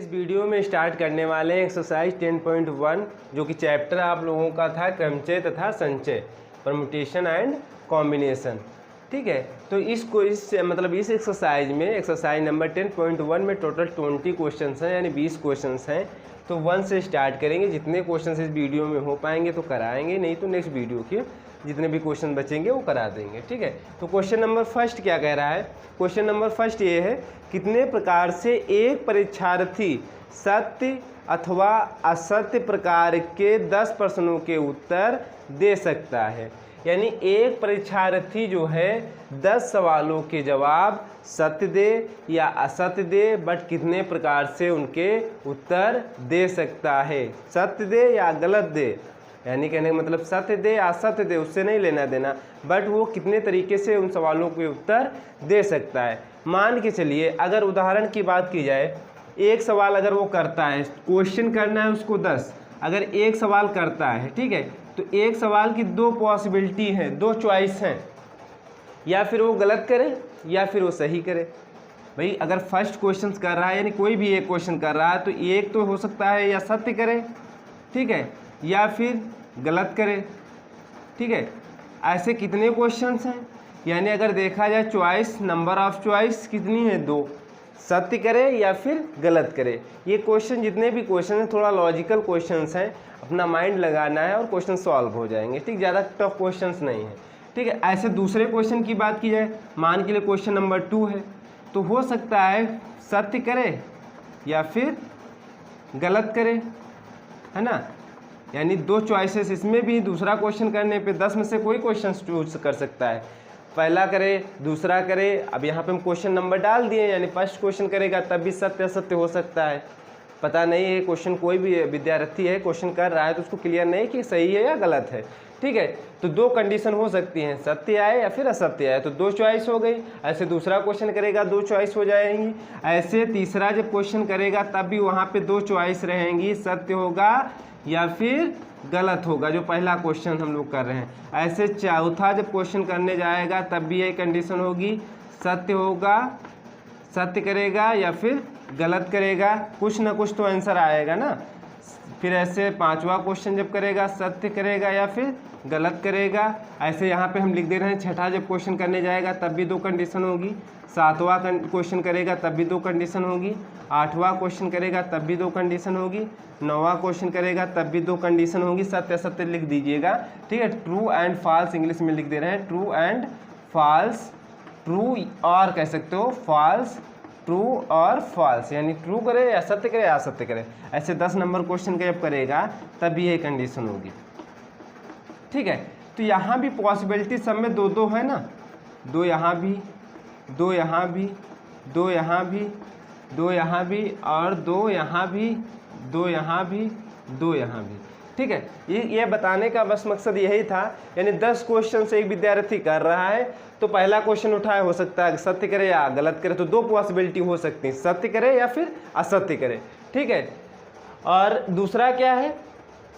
इस वीडियो में स्टार्ट करने वाले हैं एक्सरसाइज 10.1 जो कि चैप्टर आप लोगों का था क्रमचय तथा संचय, परम्यूटेशन एंड कॉम्बिनेशन। ठीक है, तो इस एक्सरसाइज में एक्सरसाइज नंबर 10.1 में टोटल 20 क्वेश्चंस हैं, यानी 20 क्वेश्चंस हैं। तो 1 से स्टार्ट करेंगे, जितने क्वेश्चंस इस वीडियो में हो पाएंगे तो कराएंगे, नहीं तो नेक्स्ट वीडियो के जितने भी क्वेश्चन बचेंगे वो करा देंगे। ठीक है, तो क्वेश्चन नंबर फर्स्ट क्या कह रहा है? क्वेश्चन नंबर फर्स्ट ये है, कितने प्रकार से एक परीक्षार्थी सत्य अथवा असत्य प्रकार के 10 प्रश्नों के उत्तर दे सकता है। यानी एक परीक्षार्थी जो है 10 सवालों के जवाब सत्य दे या असत्य दे, बट कितने प्रकार से उनके उत्तर दे सकता है, सत्य दे या गलत दे। यानी कहने का मतलब सत्य दे या असत्य दे, उससे नहीं लेना देना, बट वो कितने तरीके से उन सवालों के उत्तर दे सकता है। मान के चलिए, अगर उदाहरण की बात की जाए, एक सवाल अगर वो करता है, क्वेश्चन करना है उसको 10, अगर एक सवाल करता है, ठीक है, तो एक सवाल की 2 पॉसिबिलिटी हैं, 2 चॉइस हैं, या फिर वो गलत करे या फिर वो सही करे। भाई अगर फर्स्ट क्वेश्चन कर रहा है, यानी कोई भी एक क्वेश्चन कर रहा है, तो एक तो हो सकता है या सत्य करे, ठीक है, या फिर गलत करे। ठीक है, ऐसे कितने क्वेश्चंस हैं? यानी अगर देखा जाए चॉइस, नंबर ऑफ चॉइस कितनी है? 2, सत्य करे या फिर गलत करे। ये क्वेश्चन जितने भी क्वेश्चन हैं थोड़ा लॉजिकल क्वेश्चंस हैं, अपना माइंड लगाना है और क्वेश्चन सॉल्व हो जाएंगे। ठीक, ज़्यादा टफ क्वेश्चंस नहीं है। ठीक है, ऐसे दूसरे क्वेश्चन की बात की जाए, मान के लिए क्वेश्चन नंबर 2 है, तो हो सकता है सत्य करे या फिर गलत करे, है ना। यानी 2 चॉइसेस इसमें भी, दूसरा क्वेश्चन करने पे 10 में से कोई क्वेश्चन चूज कर सकता है, पहला करे दूसरा करे। अब यहाँ पे हम क्वेश्चन नंबर डाल दिए, यानी फर्स्ट क्वेश्चन करेगा तब भी सत्य असत्य हो सकता है। पता नहीं है क्वेश्चन, कोई भी विद्यार्थी है क्वेश्चन कर रहा है तो उसको क्लियर नहीं कि सही है या गलत है। ठीक है, तो 2 कंडीशन हो सकती हैं, सत्य आए या फिर असत्य आए, तो 2 चॉइस हो गई। ऐसे दूसरा क्वेश्चन करेगा 2 चॉइस हो जाएंगी। ऐसे तीसरा जब क्वेश्चन करेगा तब भी वहाँ पे 2 चॉइस रहेंगी, सत्य होगा या फिर गलत होगा, जो पहला क्वेश्चन हम लोग कर रहे हैं। ऐसे चौथा जब क्वेश्चन करने जाएगा तब भी यही कंडीशन होगी, सत्य होगा, सत्य करेगा या फिर गलत करेगा, कुछ ना कुछ तो आंसर आएगा ना। फिर ऐसे 5वां क्वेश्चन जब करेगा सत्य करेगा या फिर गलत करेगा। ऐसे यहाँ पे हम लिख दे रहे हैं, छठा जब क्वेश्चन करने जाएगा तब भी 2 कंडीशन होगी, 7वां क्वेश्चन करेगा तब भी 2 कंडीशन होगी, 8वां क्वेश्चन करेगा तब भी 2 कंडीशन होगी, 9वां क्वेश्चन करेगा तब भी 2 कंडीशन होगी। सत्य असत्य लिख दीजिएगा। ठीक है, ट्रू एंड फॉल्स इंग्लिश में लिख दे रहे हैं, ट्रू एंड फॉल्स, ट्रू और कह सकते हो फॉल्स, ट्रू और फॉल्स, यानी ट्रू करे या सत्य करे या असत्य करे। ऐसे 10 नंबर क्वेश्चन का जब करेगा तब भी यही कंडीशन होगी। ठीक है, तो यहाँ भी पॉसिबिलिटी सब में 2-2 है ना, 2 यहाँ भी, 2 यहाँ भी, 2 यहाँ भी, 2 यहाँ भी, और 2 यहाँ भी, 2 यहाँ भी, 2 यहाँ भी। ठीक है, ये बताने का बस मकसद यही था। यानी 10 क्वेश्चन से एक विद्यार्थी कर रहा है, तो पहला क्वेश्चन उठाए, हो सकता है सत्य करे या गलत करे, तो 2 पॉसिबिलिटी हो सकती है, सत्य करे या फिर असत्य करे। ठीक है, और दूसरा क्या है,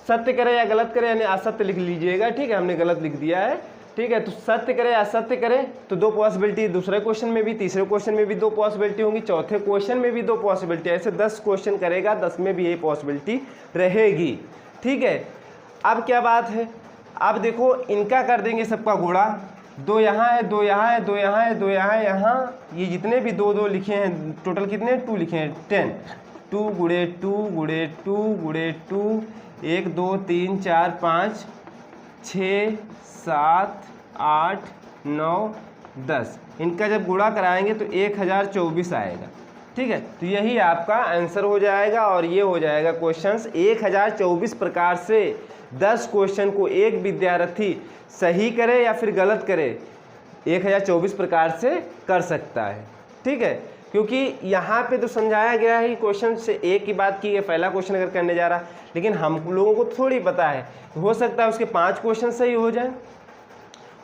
सत्य करे या गलत करे, यानी असत्य लिख लीजिएगा। ठीक है, हमने गलत लिख दिया है। ठीक है, तो सत्य करे या असत्य करे, तो 2 पॉसिबिलिटी, दूसरे क्वेश्चन में भी, तीसरे क्वेश्चन में भी 2 पॉसिबिलिटी होंगी, चौथे क्वेश्चन में भी 2 पॉसिबिलिटी। ऐसे 10 क्वेश्चन करेगा, 10 में भी यही पॉसिबिलिटी रहेगी। ठीक है, अब क्या बात है, अब देखो इनका कर देंगे सबका गुणा, 2 यहाँ है, 2 यहाँ है, 2 यहाँ है, 2 यहाँ है, यहाँ ये जितने भी 2-2 लिखे हैं, टोटल कितने 2 लिखे हैं, 10, 2 गुणे 2 गुणे 2 गुणे 2, 1 2 3 4 5 6 7 8 9 10, इनका जब गुणा कराएंगे तो 1024 आएगा। ठीक है, तो यही आपका आंसर हो जाएगा, और ये हो जाएगा क्वेश्चंस। 1024 प्रकार से 10 क्वेश्चन को एक विद्यार्थी सही करे या फिर गलत करे, 1024 प्रकार से कर सकता है। ठीक है, क्योंकि यहाँ पे तो समझाया गया है क्वेश्चन से एक की बात की है, पहला क्वेश्चन अगर करने जा रहा, लेकिन हम लोगों को थोड़ी पता है, हो सकता है उसके 5 क्वेश्चन सही हो जाए,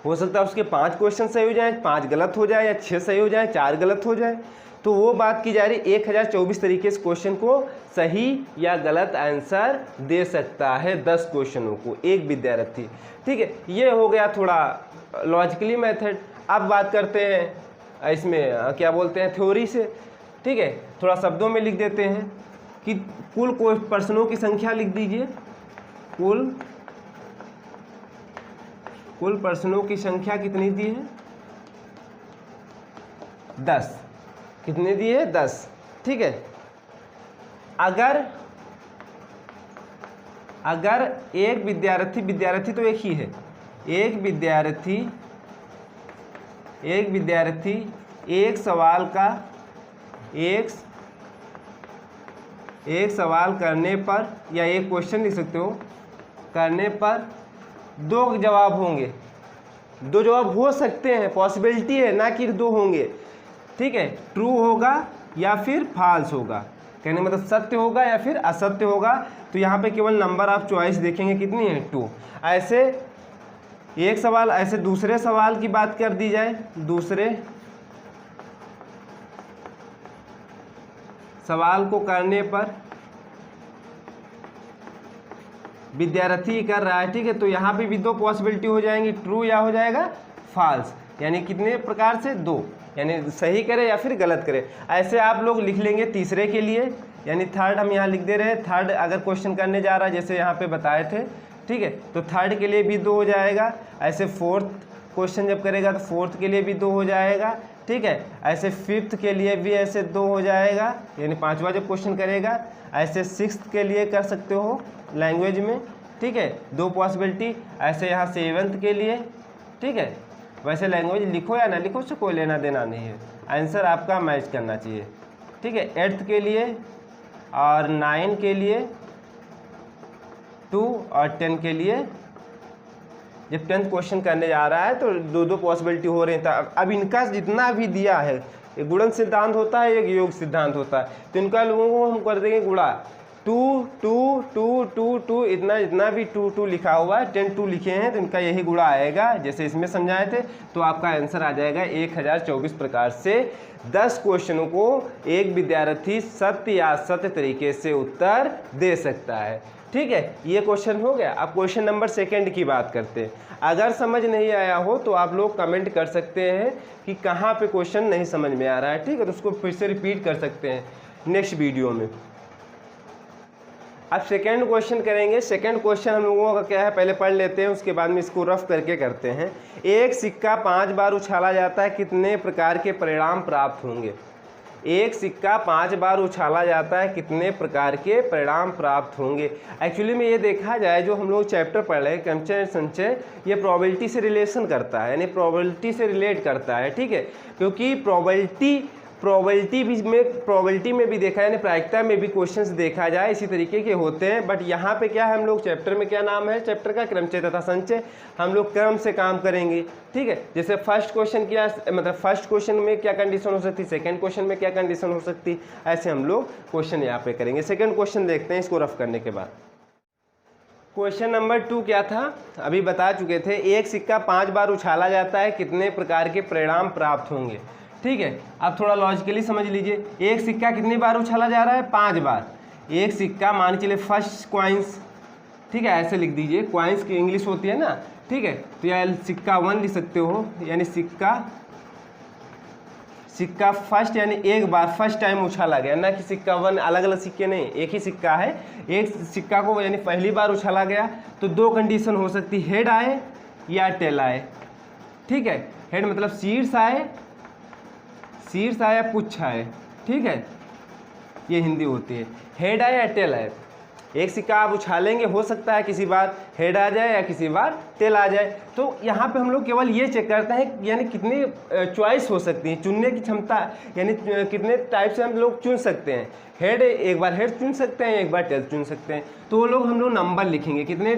हो सकता है उसके 5 क्वेश्चन सही हो जाए, 5 गलत हो जाए, या 6 सही हो जाए, 4 गलत हो जाए। तो वो बात की जा रही, 1024 तरीके से क्वेश्चन को सही या गलत आंसर दे सकता है 10 क्वेश्चनों को एक विद्यार्थी। ठीक है, ये हो गया थोड़ा लॉजिकली मेथड। अब बात करते हैं इसमें क्या बोलते हैं, थ्योरी से। ठीक है, थोड़ा शब्दों में लिख देते हैं कि कुल प्रश्नों की संख्या लिख दीजिए, कुल प्रश्नों की संख्या कितनी दी है? 10। कितने दिए है? 10। ठीक है। अगर एक विद्यार्थी तो एक ही है, एक विद्यार्थी एक सवाल करने पर, या एक क्वेश्चन लिख सकते हो, करने पर 2 जवाब होंगे, 2 जवाब हो सकते हैं, पॉसिबिलिटी है, ना कि 2 होंगे। ठीक है, ट्रू होगा या फिर फॉल्स होगा, कहने मतलब सत्य होगा या फिर असत्य होगा। तो यहाँ पे केवल नंबर ऑफ चॉइस देखेंगे, कितनी है? 2। ऐसे एक सवाल, ऐसे दूसरे सवाल की बात कर दी जाए, दूसरे सवाल को करने पर विद्यार्थी कर रहा है, ठीक है, तो यहाँ पे भी 2 पॉसिबिलिटी हो जाएंगी, ट्रू या हो जाएगा फॉल्स। यानी कितने प्रकार से? 2, यानी सही करे या फिर गलत करे। ऐसे आप लोग लिख लेंगे तीसरे के लिए, यानी थर्ड हम यहाँ लिख दे रहे हैं। थर्ड अगर क्वेश्चन करने जा रहा है, जैसे यहाँ पे बताए थे, ठीक है, तो थर्ड के लिए भी 2 हो जाएगा। ऐसे फोर्थ क्वेश्चन जब करेगा तो फोर्थ के लिए भी 2 हो जाएगा। ठीक है, ऐसे फिफ्थ के लिए भी ऐसे 2 हो जाएगा, यानी 5वां जब क्वेश्चन करेगा। ऐसे सिक्स्थ के लिए कर सकते हो लैंग्वेज में, ठीक है, 2 पॉसिबिलिटी। ऐसे यहाँ 7th के लिए, ठीक है, वैसे लैंग्वेज लिखो या ना लिखो उससे कोई लेना देना नहीं है, आंसर आपका मैच करना चाहिए। ठीक है, 8th के लिए और 9 के लिए 2 और 10 के लिए। जब 10th क्वेश्चन करने जा रहा है तो 2 पॉसिबिलिटी हो रही था। अब इनका जितना भी दिया है, एक गुणन सिद्धांत होता है, एक योग सिद्धांत होता है, तो इनका लोगों को हम कर देंगे गुणा। 2 2 2 2 2 इतना जितना भी 2 2 लिखा हुआ है, 10 2 लिखे हैं, तो इनका यही गुणा आएगा, जैसे इसमें समझाए थे। तो आपका आंसर आ जाएगा 1024 प्रकार से 10 क्वेश्चनों को एक विद्यार्थी सत्य या असत्य तरीके से उत्तर दे सकता है। ठीक है, ये क्वेश्चन हो गया। अब क्वेश्चन नंबर 2 की बात करते हैं। अगर समझ नहीं आया हो तो आप लोग कमेंट कर सकते हैं कि कहाँ पे क्वेश्चन नहीं समझ में आ रहा है। ठीक है, तो उसको फिर से रिपीट कर सकते हैं नेक्स्ट वीडियो में। अब सेकंड क्वेश्चन करेंगे। सेकंड क्वेश्चन हम लोगों का क्या है, पहले पढ़ लेते हैं, उसके बाद में इसको रफ करके करते हैं। एक सिक्का 5 बार उछाला जाता है, कितने प्रकार के परिणाम प्राप्त होंगे? एक सिक्का 5 बार उछाला जाता है, कितने प्रकार के परिणाम प्राप्त होंगे? एक्चुअली में ये देखा जाए, जो हम लोग चैप्टर पढ़ रहे हैं क्रमचय संचय, ये प्रोबेबिलिटी से रिलेशन करता है, यानी प्रोबेबिलिटी से रिलेट करता है। ठीक है, क्योंकि प्रोबेबिलिटी में भी देखा, यानी प्रायिकता में भी क्वेश्चंस देखा जाए इसी तरीके के होते हैं। बट यहाँ पे क्या है, हम लोग चैप्टर में क्या नाम है चैप्टर का? क्रमचय तथा संचय। हम लोग क्रम से काम करेंगे। ठीक है, जैसे फर्स्ट क्वेश्चन क्या, मतलब फर्स्ट क्वेश्चन में क्या कंडीशन हो सकती है, सेकंड क्वेश्चन में क्या कंडीशन हो सकती है, ऐसे हम लोग क्वेश्चन यहाँ पे करेंगे। सेकंड क्वेश्चन देखते हैं इसको रफ करने के बाद। क्वेश्चन नंबर 2 क्या था, अभी बता चुके थे। एक सिक्का 5 बार उछाला जाता है, कितने प्रकार के परिणाम प्राप्त होंगे? ठीक है, अब थोड़ा लॉजिकली समझ लीजिए। एक सिक्का कितनी बार उछाला जा रहा है? 5 बार। एक सिक्का मान चलिए फर्स्ट क्वाइंस, ठीक है, ऐसे लिख दीजिए, क्वाइंस की इंग्लिश होती है ना, ठीक है, तो यह सिक्का 1 लिख सकते हो, यानी सिक्का फर्स्ट, यानी एक बार फर्स्ट टाइम उछाला गया, ना कि सिक्का 1, अलग अलग सिक्के नहीं, एक ही सिक्का है। एक सिक्का को यानी पहली बार उछाला गया, तो 2 कंडीशन हो सकती, हेड आए या टेल आए। ठीक है, हेड मतलब शीर्ष आए या पुच्छ आए। ठीक है, ये हिंदी होती है। हेड आए या टेल आए, एक सिक्का आप उछालेंगे, हो सकता है किसी बार हेड आ जाए या किसी बार टेल आ जाए। तो यहाँ पे हम लोग केवल ये चेक करते हैं, यानी कितनी चॉइस हो सकती है, चुनने की क्षमता, यानी कितने टाइप से हम लोग चुन सकते हैं। हेड, एक बार हेड चुन सकते हैं, एक बार टेल चुन सकते हैं। तो वो लोग हम लोग नंबर लिखेंगे, कितने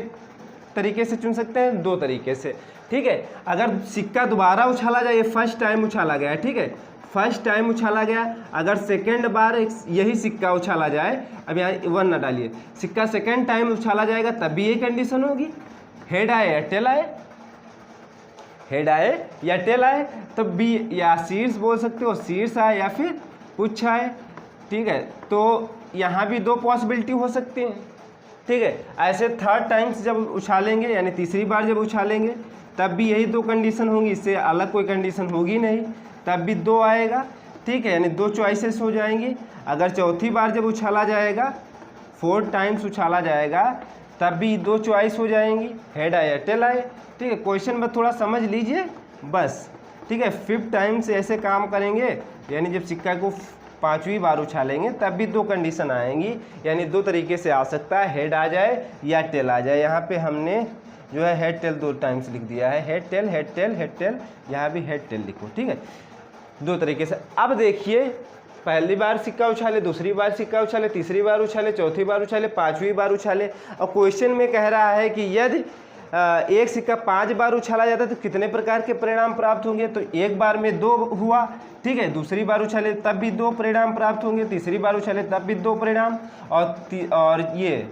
तरीके से चुन सकते हैं? 2 तरीके से। ठीक है, अगर सिक्का दोबारा उछाला जाए, फर्स्ट टाइम उछाला गया है, ठीक है, फर्स्ट टाइम उछाला गया, अगर सेकेंड बार यही सिक्का उछाला जाए, अब यहाँ 1 ना डालिए, सिक्का सेकेंड टाइम उछाला जाएगा, तब भी यही कंडीशन होगी, हेड आए या टेल आए, हेड आए या टेल आए, तो बी या शीर्ष बोल सकते हो, शीर्ष आए या फिर पुच्छ आए। ठीक है, तो यहाँ भी 2 पॉसिबिलिटी हो सकती हैं। ठीक है, ऐसे थर्ड टाइम से जब उछालेंगे, यानी तीसरी बार जब उछालेंगे, तब भी यही 2 कंडीशन होंगी, इससे अलग कोई कंडीशन होगी नहीं, तब भी 2 आएगा। ठीक है, यानी 2 चॉइसेस हो जाएंगी। अगर चौथी बार जब उछाला जाएगा, 4 टाइम्स उछाला जाएगा, तब भी 2 चॉइस हो जाएंगी, हेड आए या टेल आए। ठीक है, क्वेश्चन में थोड़ा समझ लीजिए बस। ठीक है, 5 टाइम्स ऐसे काम करेंगे, यानी जब सिक्का को 5वीं बार उछालेंगे तब भी 2 कंडीशन आएंगी, यानी 2 तरीके से आ सकता है, हेड आ जाए या टेल आ जाए। यहाँ पे हमने जो है हेड टेल 2 टाइम्स लिख दिया है, head tail head tail head tail, यहाँ भी हेड टेल लिखो। ठीक है, 2 तरीके से। अब देखिए, पहली बार सिक्का उछाले, दूसरी बार सिक्का उछाले, तीसरी बार उछाले, चौथी बार उछाले, 5वीं बार उछाले। और क्वेश्चन में कह रहा है कि यदि एक सिक्का 5 बार उछाला जाता है तो कितने प्रकार के परिणाम प्राप्त होंगे। तो एक बार में 2 हुआ, ठीक है, दूसरी बार उछाले तब भी 2 परिणाम प्राप्त होंगे, तीसरी बार उछाले तब भी 2 परिणाम, और ये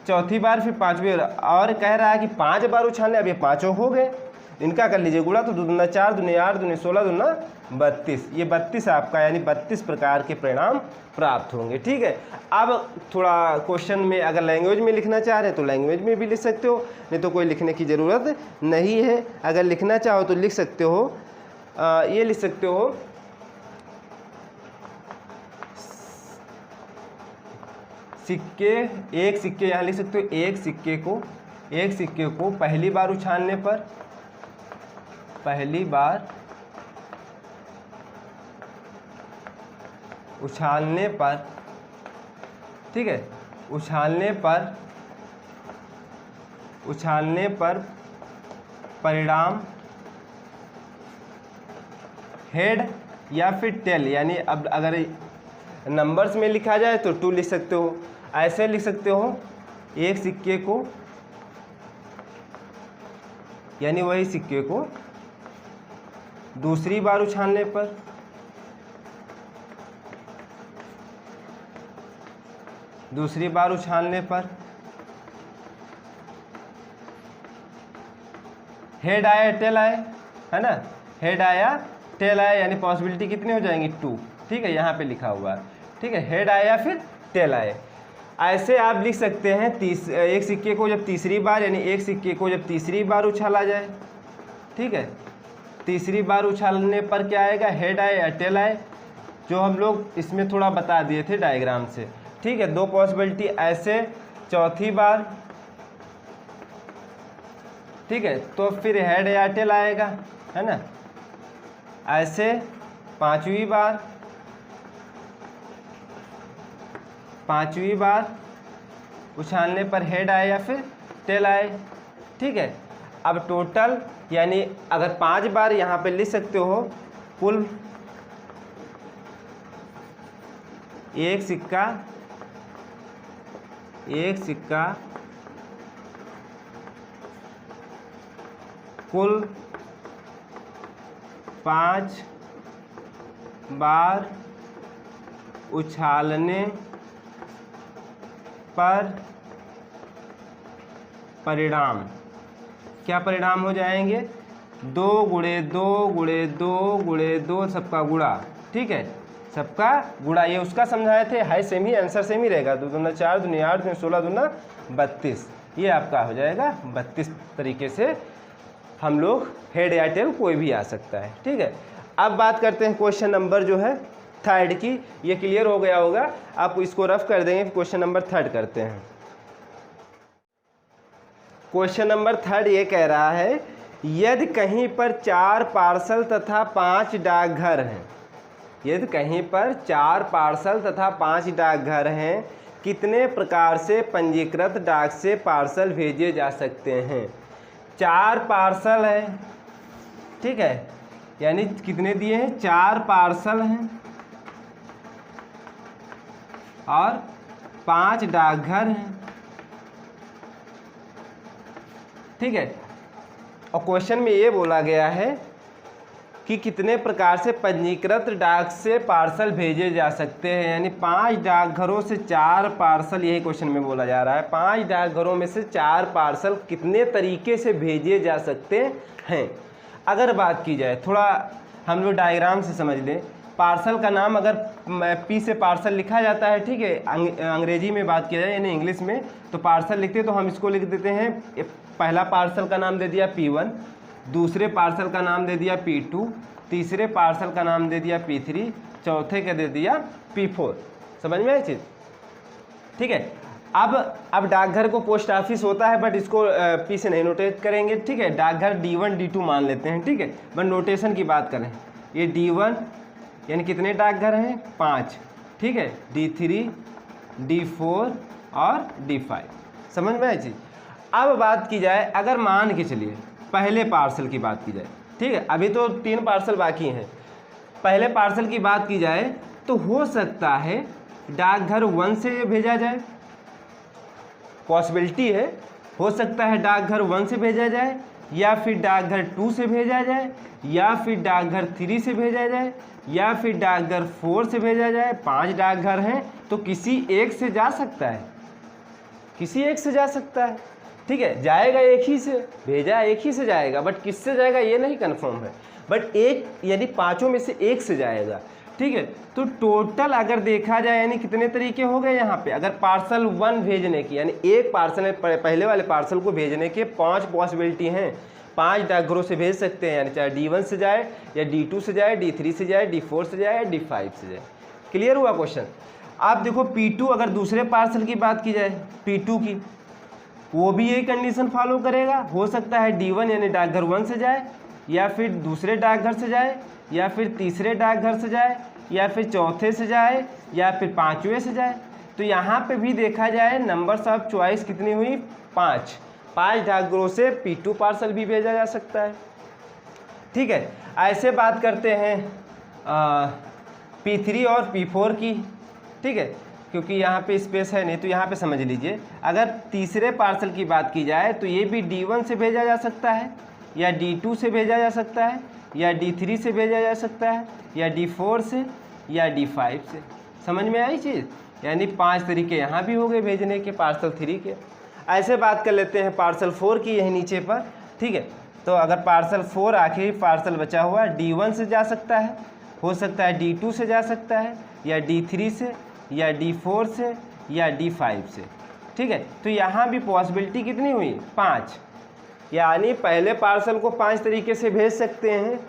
चौथी बार फिर 5वीं। और कह रहा है कि 5 बार उछालने, अब ये 5 हो गए, इनका कर लीजिए गुणा, तो 2 दूना 4, दूने 8, दूने 16, दूना 32, ये 32 आपका, यानी 32 प्रकार के परिणाम प्राप्त होंगे। ठीक है, अब थोड़ा क्वेश्चन में अगर लैंग्वेज में लिखना चाह रहे हैं तो लैंग्वेज में भी लिख सकते हो, नहीं तो कोई लिखने की ज़रूरत नहीं है। अगर लिखना चाहो तो लिख सकते हो, ये लिख सकते हो, सिक्के, एक सिक्के यहाँ लिख सकते हो, एक सिक्के को पहली बार उछालने पर, पहली बार उछालने पर, ठीक है, उछालने पर परिणाम हेड या फिर टेल, यानी अब अगर नंबर्स में लिखा जाए तो 2 लिख सकते हो, ऐसे लिख सकते हो, एक सिक्के को, यानी वही सिक्के को दूसरी बार उछालने पर, हेड आया टेल आए, है ना, हेड आया टेल आया, यानी पॉसिबिलिटी कितनी हो जाएंगी 2। ठीक है, यहाँ पे लिखा हुआ है। ठीक है, हेड आया फिर टेल आए। ऐसे आप लिख सकते हैं, एक सिक्के को जब तीसरी बार, यानी एक सिक्के को जब तीसरी बार उछाला जाए, ठीक है, तीसरी बार उछालने पर क्या आएगा, हेड आए या टेल आए, जो हम लोग इसमें थोड़ा बता दिए थे डायग्राम से। ठीक है, 2 पॉसिबिलिटी ऐसे, चौथी बार, ठीक है, तो फिर हेड या टेल आएगा, है ना, ऐसे 5वीं बार उछालने पर हेड आए या फिर टेल आए। ठीक है, अब टोटल, यानी अगर 5 बार यहाँ पे लिख सकते हो, कुल एक सिक्का कुल 5 बार उछालने पर परिणाम, क्या परिणाम हो जाएंगे, 2 गुणे 2 गुणे 2 गुणे 2, सबका गुणा। ठीक है, सबका गुणा, ये उसका समझाए थे, है सेम ही, आंसर सेम ही रहेगा, 2 दूना 4, दूने 8, दूने 16, दूना 32, ये आपका हो जाएगा 32 तरीके से हम लोग हेड या टेल कोई भी आ सकता है। ठीक है, अब बात करते हैं क्वेश्चन नंबर जो है 3 की। ये क्लियर हो गया होगा, आप इसको रफ कर देंगे, क्वेश्चन नंबर 3 करते हैं। क्वेश्चन नंबर 3 ये कह रहा है, यदि कहीं पर 4 पार्सल तथा 5 डाकघर हैं, यदि कहीं पर 4 पार्सल तथा 5 डाकघर हैं, कितने प्रकार से पंजीकृत डाक से पार्सल भेजे जा सकते हैं। 4 पार्सल है, ठीक है, यानी कितने दिए हैं, 4 पार्सल हैं और 5 डाकघर हैं। ठीक है, और क्वेश्चन में ये बोला गया है कि कितने प्रकार से पंजीकृत डाक से पार्सल भेजे जा सकते हैं, यानी 5 डाकघरों से 4 पार्सल, यही क्वेश्चन में बोला जा रहा है, 5 डाकघरों में से 4 पार्सल कितने तरीके से भेजे जा सकते हैं। अगर बात की जाए, थोड़ा हम लोग डायग्राम से समझ लें, पार्सल का नाम अगर पी से पार्सल लिखा जाता है, ठीक है, अंग्रेजी में बात की जाए यानी इंग्लिश में, तो पार्सल लिखते हैं तो हम इसको लिख देते हैं, पहला पार्सल का नाम दे दिया P1, दूसरे पार्सल का नाम दे दिया P2, तीसरे पार्सल का नाम दे दिया P3, चौथे का दे दिया P4। समझ में आई चीज़? ठीक है। अब डाकघर को पोस्ट ऑफिस होता है, बट इसको P से नहीं नोटेट करेंगे। ठीक है, डाकघर D1 D2 मान लेते हैं। ठीक है, बट नोटेशन की बात करें, ये D1 यानी कितने डाकघर हैं? 5। ठीक है, D3 D4 और D5। समझ में आई चीज़? अब बात की जाए, अगर मान के चलिए पहले पार्सल की बात की जाए, ठीक है, अभी तो 3 पार्सल बाकी हैं। पहले पार्सल की बात की जाए तो हो सकता है डाकघर 1 से भेजा जाए, पॉसिबिलिटी है। हो सकता है डाकघर 1 से भेजा जाए, या फिर डाकघर 2 से भेजा जाए, या फिर डाकघर 3 से भेजा जाए, या फिर डाकघर 4 से भेजा जाए। 5 डाकघर हैं तो किसी एक से जा सकता है, किसी एक से जा सकता है। ठीक है, जाएगा एक ही से, भेजा एक ही से जाएगा, बट किससे जाएगा ये नहीं कंफर्म है, बट एक यानी 5 में से एक से जाएगा। ठीक है, तो टोटल अगर देखा जाए यानी कितने तरीके हो गए यहाँ पे। अगर पार्सल 1 भेजने की यानी एक पार्सल में पहले वाले पार्सल को भेजने के 5 पॉसिबिलिटी हैं। 5 डाकघरों से भेज सकते हैं, यानी चाहे D1 से जाए, या D2 से जाए, D3 से जाए, D4 से जाए, या D5 से जाए। क्लियर हुआ क्वेश्चन? आप देखो P2, अगर दूसरे पार्सल की बात की जाए P2 की, वो भी यही कंडीशन फॉलो करेगा। हो सकता है D1 यानी डाकघर 1 से जाए, या फिर दूसरे डाकघर से जाए, या फिर तीसरे डाकघर से जाए, या फिर चौथे से जाए, या फिर 5वें से जाए। तो यहाँ पे भी देखा जाए नंबर्स ऑफ चॉइस कितनी हुई? 5। 5 डाकघरों से P2 पार्सल भी भेजा जा सकता है। ठीक है, ऐसे बात करते हैं P3 और P4 की। ठीक है, क्योंकि यहाँ पे स्पेस है नहीं, तो यहाँ पे समझ लीजिए। अगर तीसरे पार्सल की बात की जाए तो ये भी D1 से भेजा जा सकता है, या D2 से भेजा जा सकता है, या D3 से भेजा जा सकता है, या D4 से, या D5 से। समझ में आई चीज़? यानी 5 तरीके यहाँ भी हो गए भेजने के पार्सल 3 के। ऐसे बात कर लेते हैं पार्सल 4 की, यही नीचे पर। ठीक है, तो अगर पार्सल 4 आखिरी पार्सल बचा हुआ D1 से जा सकता है, हो सकता है D2 से जा सकता है, या D3 से, या D4 से, या D5 से। ठीक है, तो यहाँ भी पॉसिबिलिटी कितनी हुई? 5। यानी पहले पार्सल को 5 तरीके से भेज सकते हैं,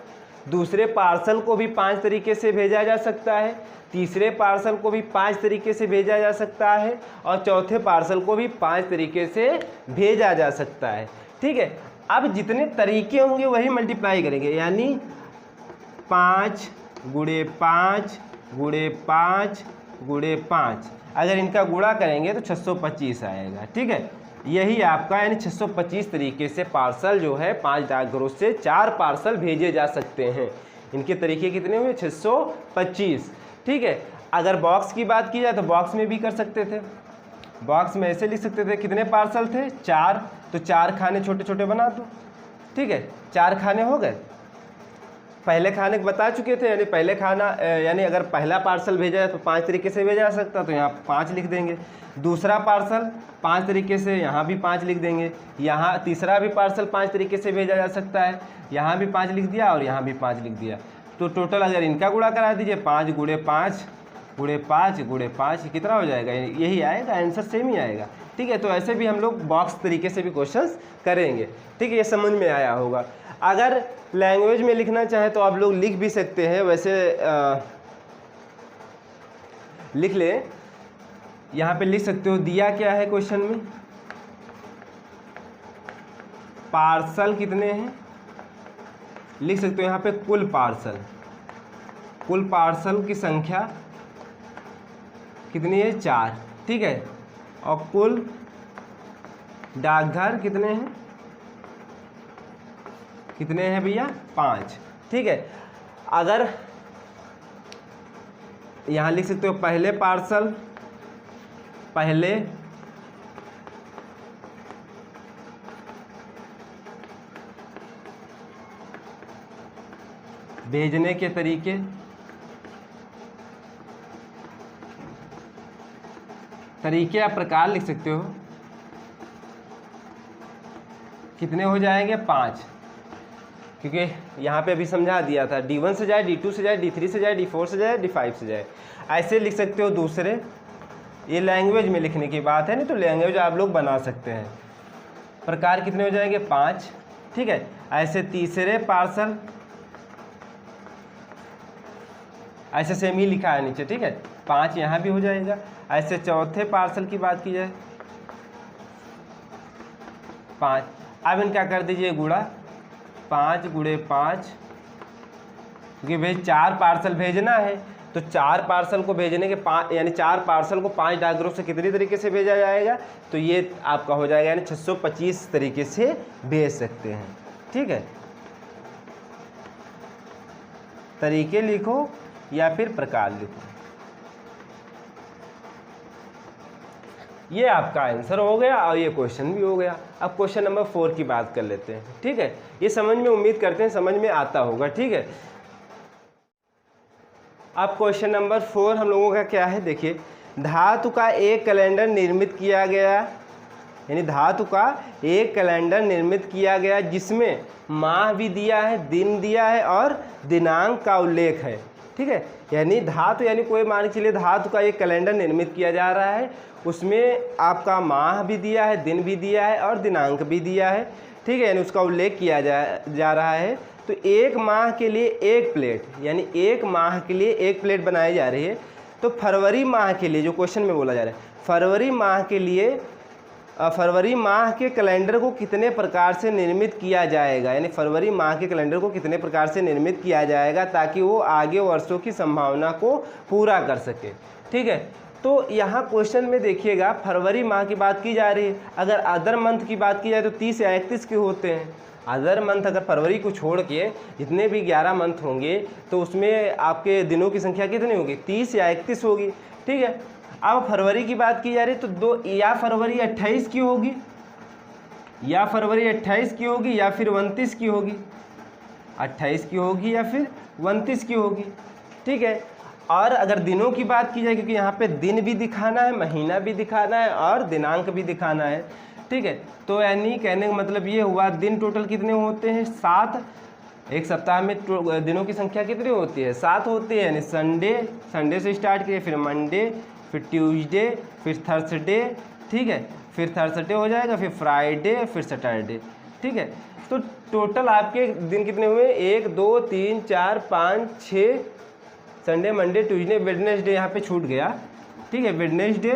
दूसरे पार्सल को भी 5 तरीके से भेजा जा सकता है, तीसरे पार्सल को भी 5 तरीके से भेजा जा सकता है, और चौथे पार्सल को भी 5 तरीके से भेजा जा सकता है। ठीक है, अब जितने तरीके होंगे वही मल्टीप्लाई करेंगे, यानी 5 गुणे 5 गुणे 5 गुणे 5। अगर इनका गुणा करेंगे तो 625 आएगा। ठीक है, यही आपका यानी 625 तरीके से पार्सल जो है 5 डाकघरों से 4 पार्सल भेजे जा सकते हैं। इनके तरीके कितने हुए? 625। ठीक है, अगर बॉक्स की बात की जाए तो बॉक्स में भी कर सकते थे। बॉक्स में ऐसे लिख सकते थे, कितने पार्सल थे? 4, तो 4 खाने छोटे छोटे बना दो। ठीक है, 4 खाने हो गए। पहले खाने बता चुके थे, यानी पहले खाना यानी अगर पहला पार्सल भेजा है तो 5 तरीके से भेजा जा सकता, तो यहाँ 5 लिख देंगे। दूसरा पार्सल 5 तरीके से, यहाँ भी 5 लिख देंगे। यहाँ तीसरा भी पार्सल 5 तरीके से भेजा जा सकता है, यहाँ भी 5 लिख दिया, और यहाँ भी 5 लिख दिया। तो टोटल अगर इनका गुणा करा दीजिए, 5 गुणे 5 गुणे 5 गुणे 5, कितना हो जाएगा? यही आएगा, आंसर सेम ही आएगा। ठीक है, तो ऐसे भी हम लोग बॉक्स तरीके से भी क्वेश्चंस करेंगे। ठीक है, ये समझ में आया होगा। अगर लैंग्वेज में लिखना चाहे तो आप लोग लिख भी सकते हैं, वैसे लिख ले, यहाँ पे लिख सकते हो। दिया क्या है क्वेश्चन में? पार्सल कितने हैं लिख सकते हो यहाँ पे, कुल पार्सल। कुल पार्सल की संख्या कितनी है? 4। ठीक है, और कुल डाकघर कितने हैं? कितने हैं भैया? 5। ठीक है, अगर यहाँ लिख सकते हो पहले पार्सल, पहले भेजने के तरीके, तरीके या प्रकार लिख सकते हो। कितने हो जाएंगे? 5, क्योंकि यहाँ पे अभी समझा दिया था D1 से जाए, D2 से जाए, D3 से जाए, D4 से जाए, D5 से जाए। ऐसे लिख सकते हो दूसरे। ये लैंग्वेज में लिखने की बात है, नहीं तो लैंग्वेज आप लोग बना सकते हैं। प्रकार कितने हो जाएंगे? 5। ठीक है, ऐसे तीसरे पार्सल ऐसे सेम ही लिखा है नीचे, ठीक है। 5 यहाँ भी हो जाएगा। ऐसे चौथे पार्सल की बात की जाए 5, अब इनका कर दीजिए गुणा 5 गुणे 5, क्योंकि भाई 4 पार्सल भेजना है, तो 4 पार्सल को भेजने के 5 यानी 4 पार्सल को 5 डाकघरों से कितनी तरीके से भेजा जाएगा, तो ये आपका हो जाएगा यानी 625 तरीके से भेज सकते हैं, ठीक है। तरीके लिखो या फिर प्रकार लिखो, ये आपका आंसर हो गया और ये क्वेश्चन भी हो गया। अब क्वेश्चन नंबर 4 की बात कर लेते हैं, ठीक है। ये समझ में, उम्मीद करते हैं समझ में आता होगा, ठीक है। अब क्वेश्चन नंबर 4 हम लोगों का क्या है, देखिए, धातु का एक कैलेंडर निर्मित किया गया, यानी धातु का एक कैलेंडर निर्मित किया गया जिसमें माह भी दिया है, दिन दिया है और दिनांक का उल्लेख है, ठीक है। यानी धातु, यानी कोई मान के चलिए धातु का एक कैलेंडर निर्मित किया जा रहा है, उसमें आपका माह भी दिया है, दिन भी दिया है और दिनांक भी दिया है, ठीक है, यानी उसका उल्लेख किया जा रहा है। तो एक माह के लिए एक प्लेट, यानी एक माह के लिए एक प्लेट बनाई जा रही है। तो फरवरी माह के लिए, जो क्वेश्चन में बोला जा रहा है, फरवरी माह के लिए फरवरी माह के कैलेंडर को कितने प्रकार से निर्मित किया जाएगा, यानी फरवरी माह के कैलेंडर को कितने प्रकार से निर्मित किया जाएगा ताकि वो आगे वर्षों की संभावना को पूरा कर सके, ठीक है। तो यहाँ क्वेश्चन में देखिएगा फरवरी माह की बात की जा रही है। अगर अदर मंथ की बात की जाए तो 30 या 31 के होते हैं। अदर मंथ अगर फरवरी को छोड़ के जितने भी 11 मंथ होंगे तो उसमें आपके दिनों की संख्या कितनी होगी, 30 या 31 होगी, ठीक है। अब फरवरी की बात की जा रही है तो दो, या फरवरी 28 की होगी, या फरवरी 28 की होगी या फिर 29 की होगी, 28 की होगी या फिर 29 की होगी, ठीक है। और अगर दिनों की बात की जाए, क्योंकि यहाँ पे दिन भी दिखाना है, महीना भी दिखाना है और दिनांक भी दिखाना है, ठीक है। तो यानी कहने का मतलब ये हुआ, दिन टोटल कितने होते हैं, 7। एक सप्ताह में दिनों की संख्या कितनी होती है, 7 होती है। यानी संडे से स्टार्ट किए, फिर मंडे, फिर ट्यूसडे, फिर थर्सडे, ठीक है, फिर थर्सडे हो जाएगा, फिर फ्राइडे, फिर सैटरडे, ठीक है। तो टोटल आपके दिन कितने हुए, 1 2 3 4 5 6, संडे मंडे ट्यूसडे वेडनेसडे यहाँ पे छूट गया, ठीक है, वेडनेसडे,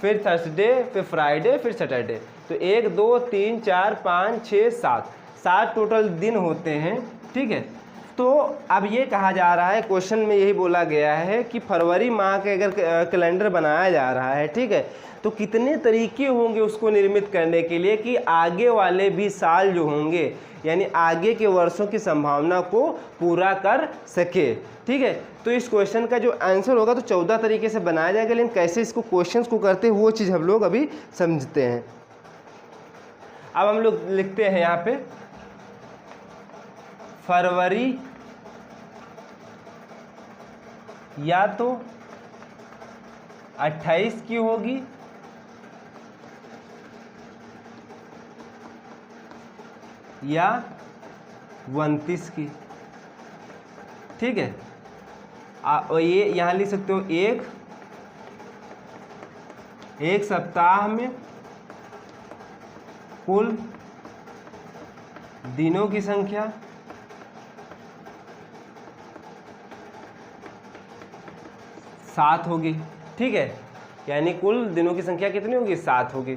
फिर थर्सडे, फिर फ्राइडे, फिर सैटरडे। तो 1 2 3 4 5 6 7 टोटल दिन होते हैं, ठीक है। तो अब ये कहा जा रहा है, क्वेश्चन में यही बोला गया है कि फरवरी माह के अगर कैलेंडर बनाया जा रहा है, ठीक है, तो कितने तरीके होंगे उसको निर्मित करने के लिए कि आगे वाले भी साल जो होंगे, यानी आगे के वर्षों की संभावना को पूरा कर सके, ठीक है। तो इस क्वेश्चन का जो आंसर होगा तो 14 तरीके से बनाया जाएगा, लेकिन कैसे इसको क्वेश्चंस को करते हैं वो चीज़ हम लोग अभी समझते हैं। अब हम लोग लिखते हैं यहाँ पे फरवरी या तो 28 की होगी या 29 की, ठीक है। और ये यहाँ लिख सकते हो, एक सप्ताह में कुल दिनों की संख्या 7 होगी, ठीक है, यानी कुल दिनों की संख्या कितनी होगी, 7 होगी,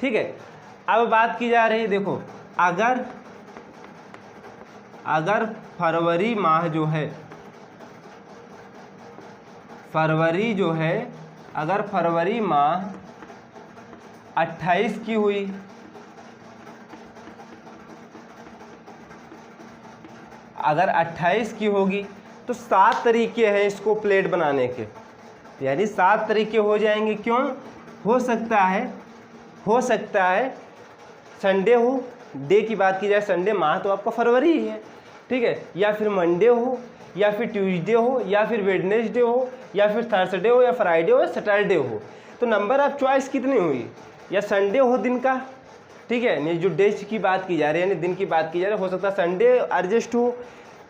ठीक है। अब बात की जा रही है, देखो, अगर फरवरी माह जो है, फरवरी जो है, अगर फरवरी माह 28 की हुई, अगर 28 की होगी तो 7 तरीके हैं इसको प्लेट बनाने के, यानी 7 तरीके हो जाएंगे। क्यों हो सकता है संडे हो, डे की बात की जाए, संडे माह तो आपका फरवरी ही है, ठीक है, या फिर मंडे हो, या फिर ट्यूसडे हो, या फिर वेडनेसडे हो, या फिर थर्सडे हो, या फ्राइडे हो, या सैटरडे हो। तो नंबर ऑफ चॉइस कितनी हुई, या संडे हो दिन का, ठीक है, नहीं जो डेज की बात की जा रही है, यानी दिन की बात की जा रही है, हो सकता है संडे एडजस्ट हो,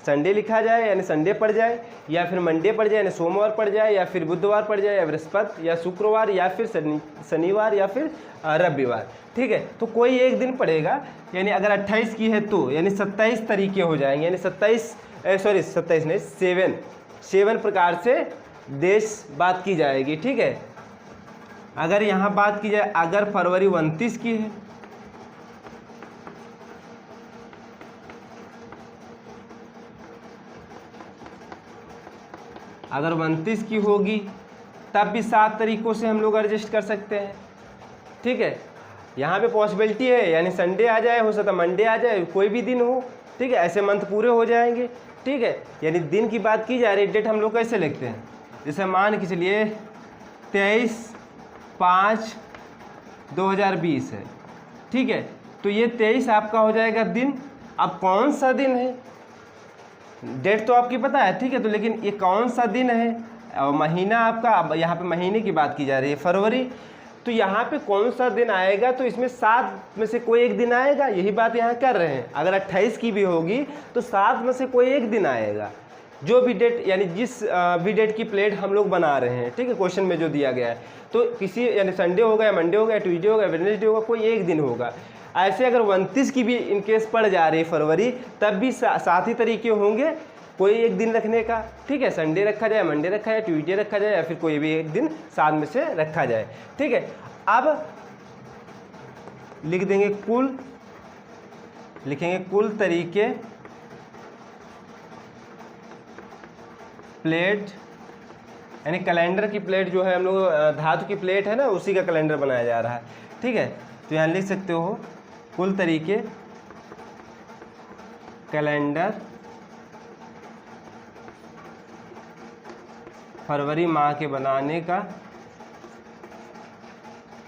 संडे लिखा जाए यानी संडे पड़ जाए, या फिर मंडे पड़ जाए यानी सोमवार पड़ जाए, या फिर बुधवार पड़ जाए, या बृहस्पति, या शुक्रवार, या फिर शनिवार, या फिर रविवार, ठीक है। तो कोई एक दिन पड़ेगा, यानी अगर 28 की है तो यानी 27 तरीके हो जाएंगे, यानी 7 7 प्रकार से देश बात की जाएगी। ठीक है, अगर यहाँ बात की जाए, अगर फरवरी 29 की है, अगर 29 की होगी तब भी 7 तरीकों से हम लोग एडजस्ट कर सकते हैं। ठीक है, यहाँ पे पॉसिबिलिटी है, यानी संडे आ जाए, हो सकता मंडे आ जाए, कोई भी दिन हो। ठीक है, ऐसे मंथ पूरे हो जाएंगे। ठीक है, यानी दिन की बात की जा रही, डेट हम लोग कैसे लिखते हैं, जैसे मान के चलिए 23/5/2020 है। ठीक है, तो ये 23 आपका हो जाएगा दिन। अब कौन सा दिन है, डेट तो आपकी पता है। ठीक है, तो लेकिन ये कौन सा दिन है, और महीना आपका, अब यहाँ पे महीने की बात की जा रही है, फरवरी, तो यहाँ पे कौन सा दिन आएगा, तो इसमें 7 में से कोई एक दिन आएगा, यही बात यहाँ कर रहे हैं। अगर 28 की भी होगी तो 7 में से कोई एक दिन आएगा, जो भी डेट, यानी जिस भी डेट की प्लेट हम लोग बना रहे हैं। ठीक है, क्वेश्चन में जो दिया गया है, तो किसी, यानी संडे होगा या मंडे होगा या ट्यूसडे होगा या वेडनेसडे होगा, कोई एक दिन होगा। ऐसे अगर 29 की भी इनकेस पड़ जा रही है फरवरी, तब भी 7 ही तरीके होंगे कोई एक दिन रखने का। ठीक है, संडे रखा जाए, मंडे रखा जाए, ट्यूसडे रखा जाए, या फिर कोई भी एक दिन 7 में से रखा जाए। ठीक है, अब लिख देंगे कुल, लिखेंगे कुल तरीके प्लेट, यानी कैलेंडर की प्लेट जो है, हम लोग धातु की प्लेट है ना, उसी का कैलेंडर बनाया जा रहा है। ठीक है, तो यहाँ लिख सकते हो कुल तरीके कैलेंडर फरवरी माह के बनाने का,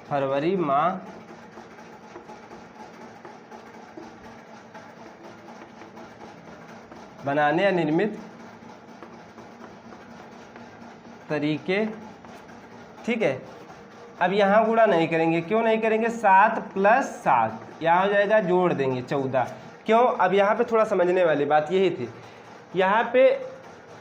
फरवरी माह बनाने या निर्मित तरीके। ठीक है, अब यहाँ गुणा नहीं करेंगे, क्यों नहीं करेंगे, 7 + 7 यहाँ हो जाएगा, जोड़ देंगे 14। क्यों, अब यहाँ पे थोड़ा समझने वाली बात यही थी, यहाँ पे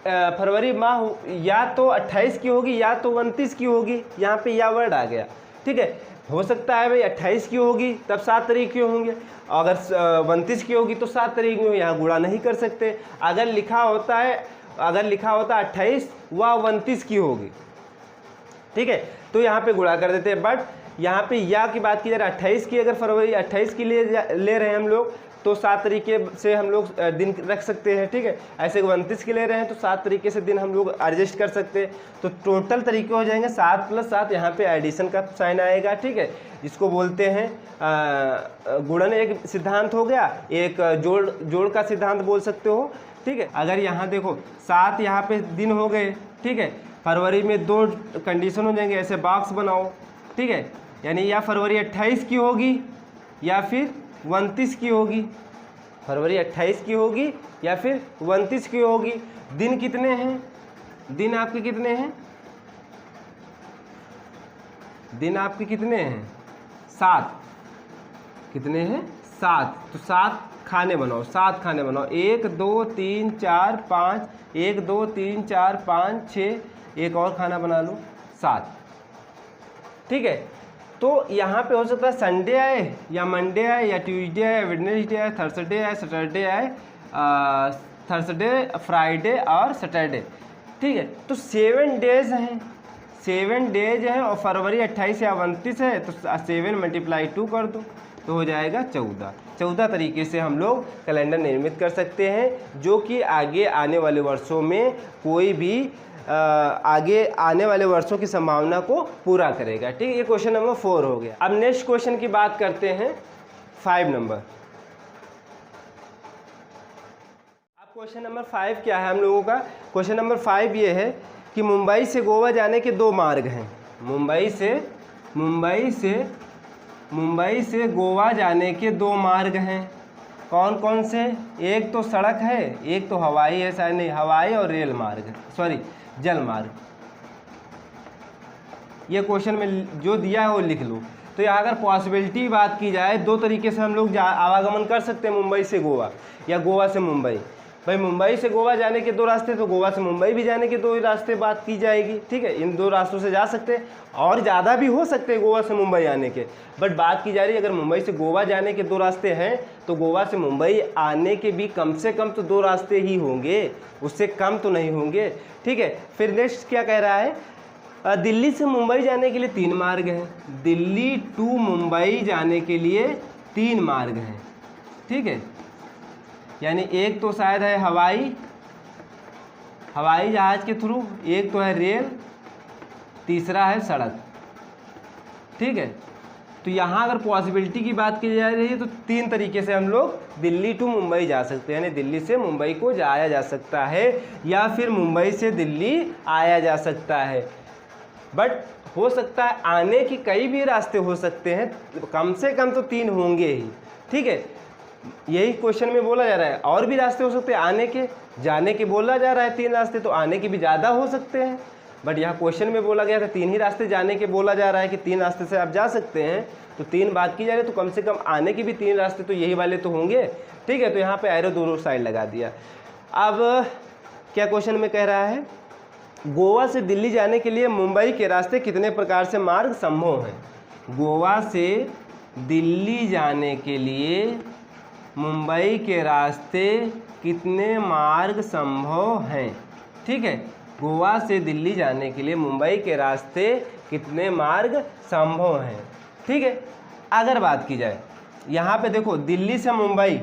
फरवरी माह या तो 28 की होगी या तो 29 की होगी, यहाँ पे या वर्ड आ गया। ठीक है, हो सकता है भाई 28 की होगी तब 7 तरीके होंगे, अगर 29 की होगी तो 7 तरीके होंगे, यहाँ गुणा नहीं कर सकते। अगर लिखा होता है 28 व 29 की होगी, ठीक है, तो यहाँ पे गुणा कर देते हैं। बट यहाँ पे या की बात की जा रही है 28 की, अगर फरवरी 28 की ले रहे हैं हम लोग, तो 7 तरीके से हम लोग दिन रख सकते हैं। ठीक है, ऐसे 29 के ले रहे हैं तो 7 तरीके से दिन हम लोग एडजस्ट कर सकते हैं। तो टोटल तरीके हो जाएंगे 7 + 7, यहाँ पे एडिशन का साइन आएगा। ठीक है, इसको बोलते हैं गुणन एक सिद्धांत हो गया, एक जोड़ का सिद्धांत बोल सकते हो। ठीक है, अगर यहाँ देखो 7 यहाँ पे दिन हो गए। ठीक है, फरवरी में 2 कंडीशन हो जाएंगे, ऐसे बॉक्स बनाओ। ठीक है, यानी या फरवरी 28 की होगी या फिर 29 की होगी, फरवरी 28 की होगी या फिर 29 की होगी। दिन कितने हैं, दिन आपके कितने हैं, दिन आपके कितने हैं, 7, कितने हैं, 7। तो 7 खाने बनाओ, 7 खाने बनाओ, 1 2 3 4 5, 1 2 3 4 5 6, एक और खाना बना लो, 7। ठीक है, तो यहाँ पे हो सकता है संडे आए या मंडे आए या ट्यूसडे आए, वेडनेसडे आए, थर्सडे आए, सैटरडे आए, थर्सडे, फ्राइडे और सैटरडे। ठीक है, तो 7 डेज हैं, 7 डेज हैं, और फरवरी 28 या 29 है, तो 7 × 2 कर दो, तो हो जाएगा 14। 14 तरीके से हम लोग कैलेंडर निर्मित कर सकते हैं, जो कि आगे आने वाले वर्षों में कोई भी आगे आने वाले वर्षों की संभावना को पूरा करेगा। ठीक है, ये क्वेश्चन नंबर 4 हो गया। अब नेक्स्ट क्वेश्चन की बात करते हैं 5 नंबर। अब क्वेश्चन नंबर 5 क्या है हम लोगों का, क्वेश्चन नंबर 5 ये है कि मुंबई से गोवा जाने के 2 मार्ग हैं। मुंबई से गोवा जाने के 2 मार्ग हैं। कौन कौन से, एक तो सड़क है, एक तो हवाई है, शायद नहीं, हवाई और रेल मार्ग, सॉरी जल मार्ग। ये क्वेश्चन में जो दिया है वो लिख लो। तो यहाँ अगर पॉसिबिलिटी बात की जाए, 2 तरीके से हम लोग आवागमन कर सकते हैं मुंबई से गोवा या गोवा से मुंबई। भाई मुंबई से गोवा जाने के 2 रास्ते, तो गोवा से मुंबई भी जाने के 2 ही रास्ते बात की जाएगी। ठीक है, इन 2 रास्तों से जा सकते हैं, और ज़्यादा भी हो सकते हैं गोवा से मुंबई आने के, बट बात की जा रही है अगर मुंबई से गोवा जाने के 2 रास्ते हैं तो गोवा से मुंबई आने के भी कम से कम तो 2 रास्ते ही होंगे, उससे कम तो नहीं होंगे। ठीक है, फिर नेक्स्ट क्या कह रहा है, दिल्ली से मुंबई जाने के लिए 3 मार्ग हैं। दिल्ली टू मुंबई जाने के लिए 3 मार्ग हैं। ठीक है, यानी एक तो शायद है हवाई जहाज़ के थ्रू, एक तो है रेल, तीसरा है सड़क। ठीक है, तो यहाँ अगर पॉसिबिलिटी की बात की जा रही है तो 3 तरीके से हम लोग दिल्ली टू मुंबई जा सकते हैं, यानी दिल्ली से मुंबई को जाया जा सकता है या फिर मुंबई से दिल्ली आया जा सकता है। बट हो सकता है आने की कई भी रास्ते हो सकते हैं, कम से कम तो 3 होंगे ही। ठीक है, यही क्वेश्चन में बोला जा रहा है, और भी रास्ते हो सकते हैं आने के, जाने के बोला जा रहा है 3 रास्ते, तो आने के भी ज़्यादा हो सकते हैं। बट यहाँ क्वेश्चन में बोला गया था 3 ही रास्ते जाने के बोला जा रहा है कि 3 रास्ते से आप जा सकते हैं, तो 3 बात की जा रही है, तो कम से कम आने के भी 3 रास्ते तो यही वाले तो होंगे। ठीक है, तो यहाँ पे एरो दोनों साइड लगा दिया। अब क्या क्वेश्चन में कह रहा है, गोवा से दिल्ली जाने के लिए मुंबई के रास्ते कितने प्रकार से मार्ग संभव हैं। गोवा से दिल्ली जाने के लिए मुंबई के रास्ते कितने मार्ग संभव हैं। ठीक है, गोवा से दिल्ली जाने के लिए मुंबई के रास्ते कितने मार्ग संभव हैं। ठीक है, अगर बात की जाए यहाँ पे देखो, दिल्ली से मुंबई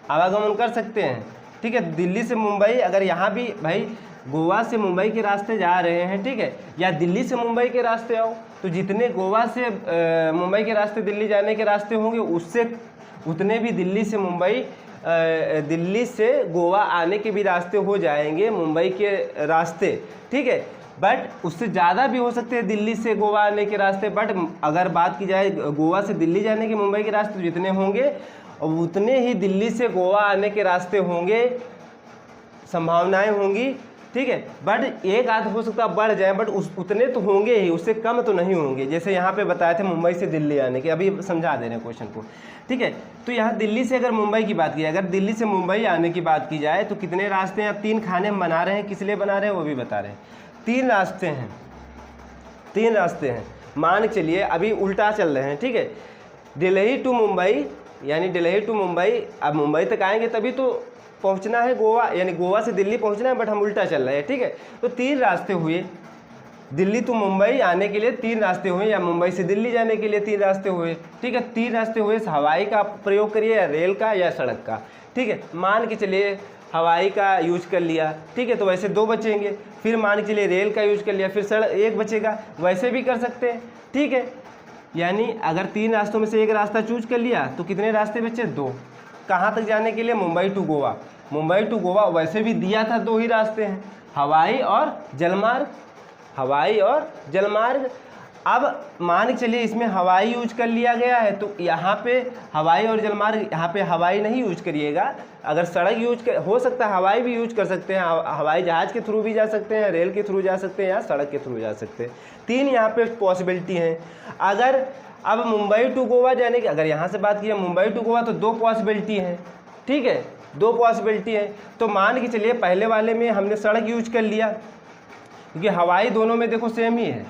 आवागमन कर सकते हैं। ठीक है, दिल्ली से मुंबई, अगर यहाँ भी भाई गोवा से मुंबई के रास्ते जा रहे हैं, ठीक है, या दिल्ली से मुंबई के रास्ते आओ, तो जितने गोवा से मुंबई के रास्ते दिल्ली जाने के रास्ते होंगे, उससे उतने भी दिल्ली से मुंबई दिल्ली से गोवा आने के भी रास्ते हो जाएंगे, मुंबई के रास्ते। ठीक है, बट उससे ज़्यादा भी हो सकते हैं दिल्ली से गोवा आने के रास्ते। बट अगर बात की जाए गोवा से दिल्ली जाने के मुंबई के रास्ते जितने होंगे, उतने ही दिल्ली से गोवा आने के रास्ते होंगे, संभावनाएं होंगी। ठीक है, बट एक आध हो सकता है बढ़ जाए, बट उतने तो होंगे ही, उससे कम तो नहीं होंगे। जैसे यहाँ पे बताए थे मुंबई से दिल्ली आने के, अभी समझा दे रहे हैं क्वेश्चन को। ठीक है, तो यहाँ दिल्ली से अगर मुंबई की बात की जाए, अगर दिल्ली से मुंबई आने की बात की जाए तो कितने रास्ते हैं। अब 3 खाने हम बना रहे हैं, किस लिए बना रहे हैं वो भी बता रहे हैं। 3 रास्ते हैं, 3 रास्ते हैं। मान चलिए अभी उल्टा चल रहे हैं। ठीक है, दिल्ली टू मुंबई, यानी दिल्ली टू मुंबई, अब मुंबई तक आएंगे तभी तो पहुंचना है गोवा, यानी गोवा से दिल्ली पहुंचना है, बट हम उल्टा चल रहे हैं। ठीक है, तो 3 रास्ते हुए, दिल्ली टू मुंबई आने के लिए 3 रास्ते हुए, या मुंबई से दिल्ली जाने के लिए 3 रास्ते हुए। ठीक है, 3 रास्ते हुए, हवाई का प्रयोग करिए या रेल का या सड़क का। ठीक है, मान के चलिए हवाई का यूज कर लिया, ठीक है, तो वैसे 2 बचेंगे। फिर मान के चलिए रेल का यूज कर लिया, फिर सड़क 1 बचेगा, वैसे भी कर सकते हैं। ठीक है, यानी अगर 3 रास्तों में से 1 रास्ता चूज कर लिया तो कितने रास्ते बचे, 2। कहाँ तक जाने के लिए, मुंबई टू गोवा। मुंबई टू गोवा वैसे भी दिया था 2 ही रास्ते हैं, हवाई और जलमार्ग, हवाई और जलमार्ग। अब मान के चलिए इसमें हवाई यूज कर लिया गया है, तो यहाँ पे हवाई और जलमार्ग, यहाँ पे हवाई नहीं यूज करिएगा। अगर सड़क हो सकता है हवाई भी यूज कर सकते हैं, हवाई जहाज़ के थ्रू भी जा सकते हैं, रेल के थ्रू जा सकते हैं या सड़क के थ्रू जा सकते हैं। 3 यहाँ पे पॉसिबिलिटी हैं। अगर अब मुंबई टू गोवा जाने की, अगर यहाँ से बात की मुंबई टू गोवा, तो 2 पॉसिबिलिटी हैं। ठीक है, 2 पॉसिबिलिटी है। तो मान के चलिए पहले वाले में हमने सड़क यूज कर लिया, क्योंकि हवाई दोनों में देखो सेम ही है,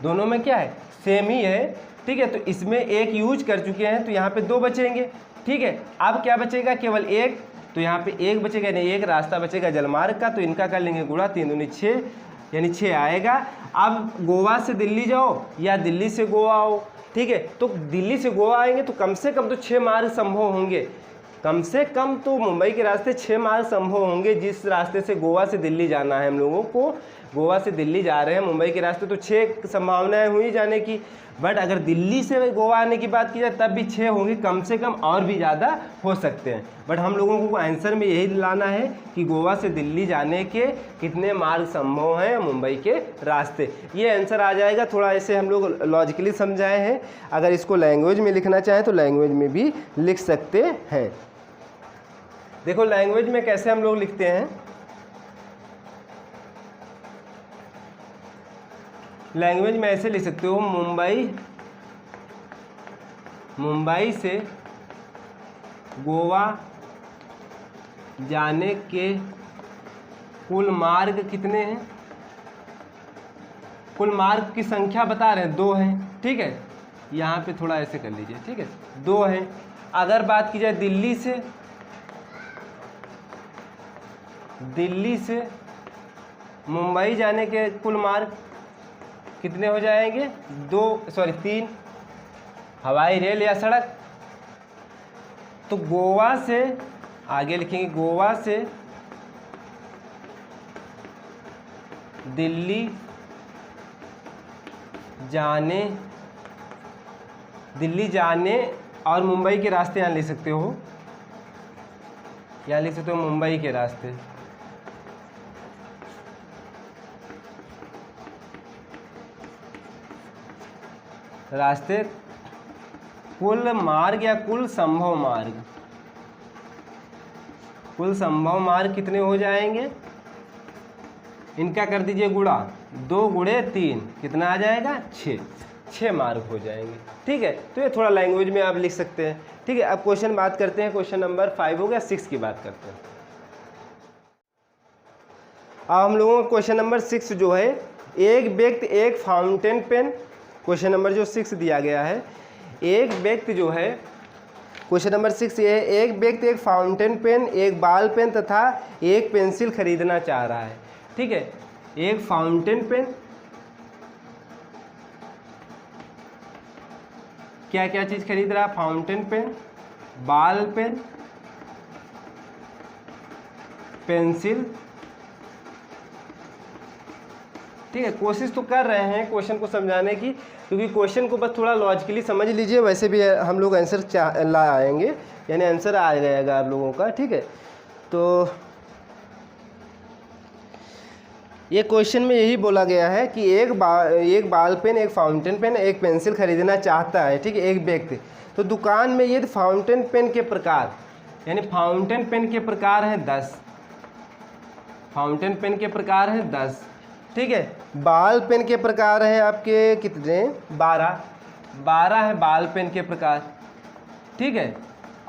दोनों में क्या है, सेम ही है। ठीक है, तो इसमें 1 यूज कर चुके हैं, तो यहाँ पे 2 बचेंगे। ठीक है, अब क्या बचेगा, केवल 1, तो यहाँ पे 1 बचेगा, यानी 1 रास्ता बचेगा जलमार्ग का, तो इनका कर लेंगे गुणा, 3 दूनी 6, यानी 6 आएगा। अब गोवा से दिल्ली जाओ या दिल्ली से गोवा आओ, ठीक है, तो दिल्ली से गोवा आएंगे तो कम से कम तो 6 मार्ग संभव होंगे, कम से कम तो मुंबई के रास्ते 6 मार्ग संभव होंगे। जिस रास्ते से गोवा से दिल्ली जाना है हम लोगों को, गोवा से दिल्ली जा रहे हैं मुंबई के रास्ते, तो 6 संभावनाएं हुई जाने की। बट अगर दिल्ली से गोवा आने की बात की जाए तब भी 6 होंगे कम से कम, और भी ज़्यादा हो सकते हैं। बट हम लोगों को आंसर में यही लाना है कि गोवा से दिल्ली जाने के कितने मार्ग संभव हैं मुंबई के रास्ते, ये आंसर आ जाएगा। थोड़ा ऐसे हम लोग लॉजिकली समझाए हैं, अगर इसको लैंग्वेज में लिखना चाहें तो लैंग्वेज में भी लिख सकते हैं। देखो लैंग्वेज में कैसे हम लोग लिखते हैं, लैंग्वेज में ऐसे लिख सकते हो, मुंबई से गोवा जाने के कुल मार्ग कितने हैं, कुल मार्ग की संख्या बता रहे हैं, 2 हैं। ठीक है, यहाँ पे थोड़ा ऐसे कर लीजिए, ठीक है, 2 हैं। अगर बात की जाए दिल्ली से मुंबई जाने के कुल मार्ग कितने हो जाएंगे? 3 हवाई, रेल या सड़क। तो गोवा से आगे लिखेंगे, गोवा से दिल्ली जाने और मुंबई के रास्ते यहाँ लिख सकते हो, मुंबई के रास्ते कुल मार्ग या कुल संभव मार्ग कितने हो जाएंगे? इनका कर दीजिए गुणा, 2 गुणे 3 कितना आ जाएगा? 6 मार्क हो जाएंगे। ठीक है, तो ये थोड़ा लैंग्वेज में आप लिख सकते हैं। ठीक है, अब क्वेश्चन बात करते हैं, क्वेश्चन नंबर 5 हो गया, 6 की बात करते हैं। अब हम लोगों का क्वेश्चन नंबर 6 जो है, एक व्यक्ति एक फाउंटेन पेन, क्वेश्चन नंबर जो 6 दिया गया है, एक व्यक्ति जो है, क्वेश्चन नंबर 6 ये है, एक व्यक्ति एक फाउंटेन पेन, एक बॉल पेन तथा एक पेंसिल खरीदना चाह रहा है। ठीक है, एक फाउंटेन पेन, क्या क्या चीज खरीद रहा है? Fountain pen, ball pen, pencil. ठीक है, कोशिश तो कर रहे हैं क्वेश्चन को समझाने की, क्योंकि क्वेश्चन को बस थोड़ा लॉजिकली समझ लीजिए, वैसे भी हम लोग आंसर ला आएंगे, यानी आंसर आ जाएगा आप लोगों का। ठीक है, तो ये क्वेश्चन में यही बोला गया है कि एक बॉल पेन, एक फाउंटेन पेन, एक पेंसिल खरीदना चाहता है। ठीक है, एक व्यक्ति। तो दुकान में ये फाउंटेन पेन के प्रकार, यानी फाउंटेन पेन के प्रकार हैं 10, फाउंटेन पेन के प्रकार हैं 10। ठीक है, बॉल पेन के प्रकार हैं आपके कितने? 12 है बॉल पेन के प्रकार। ठीक है,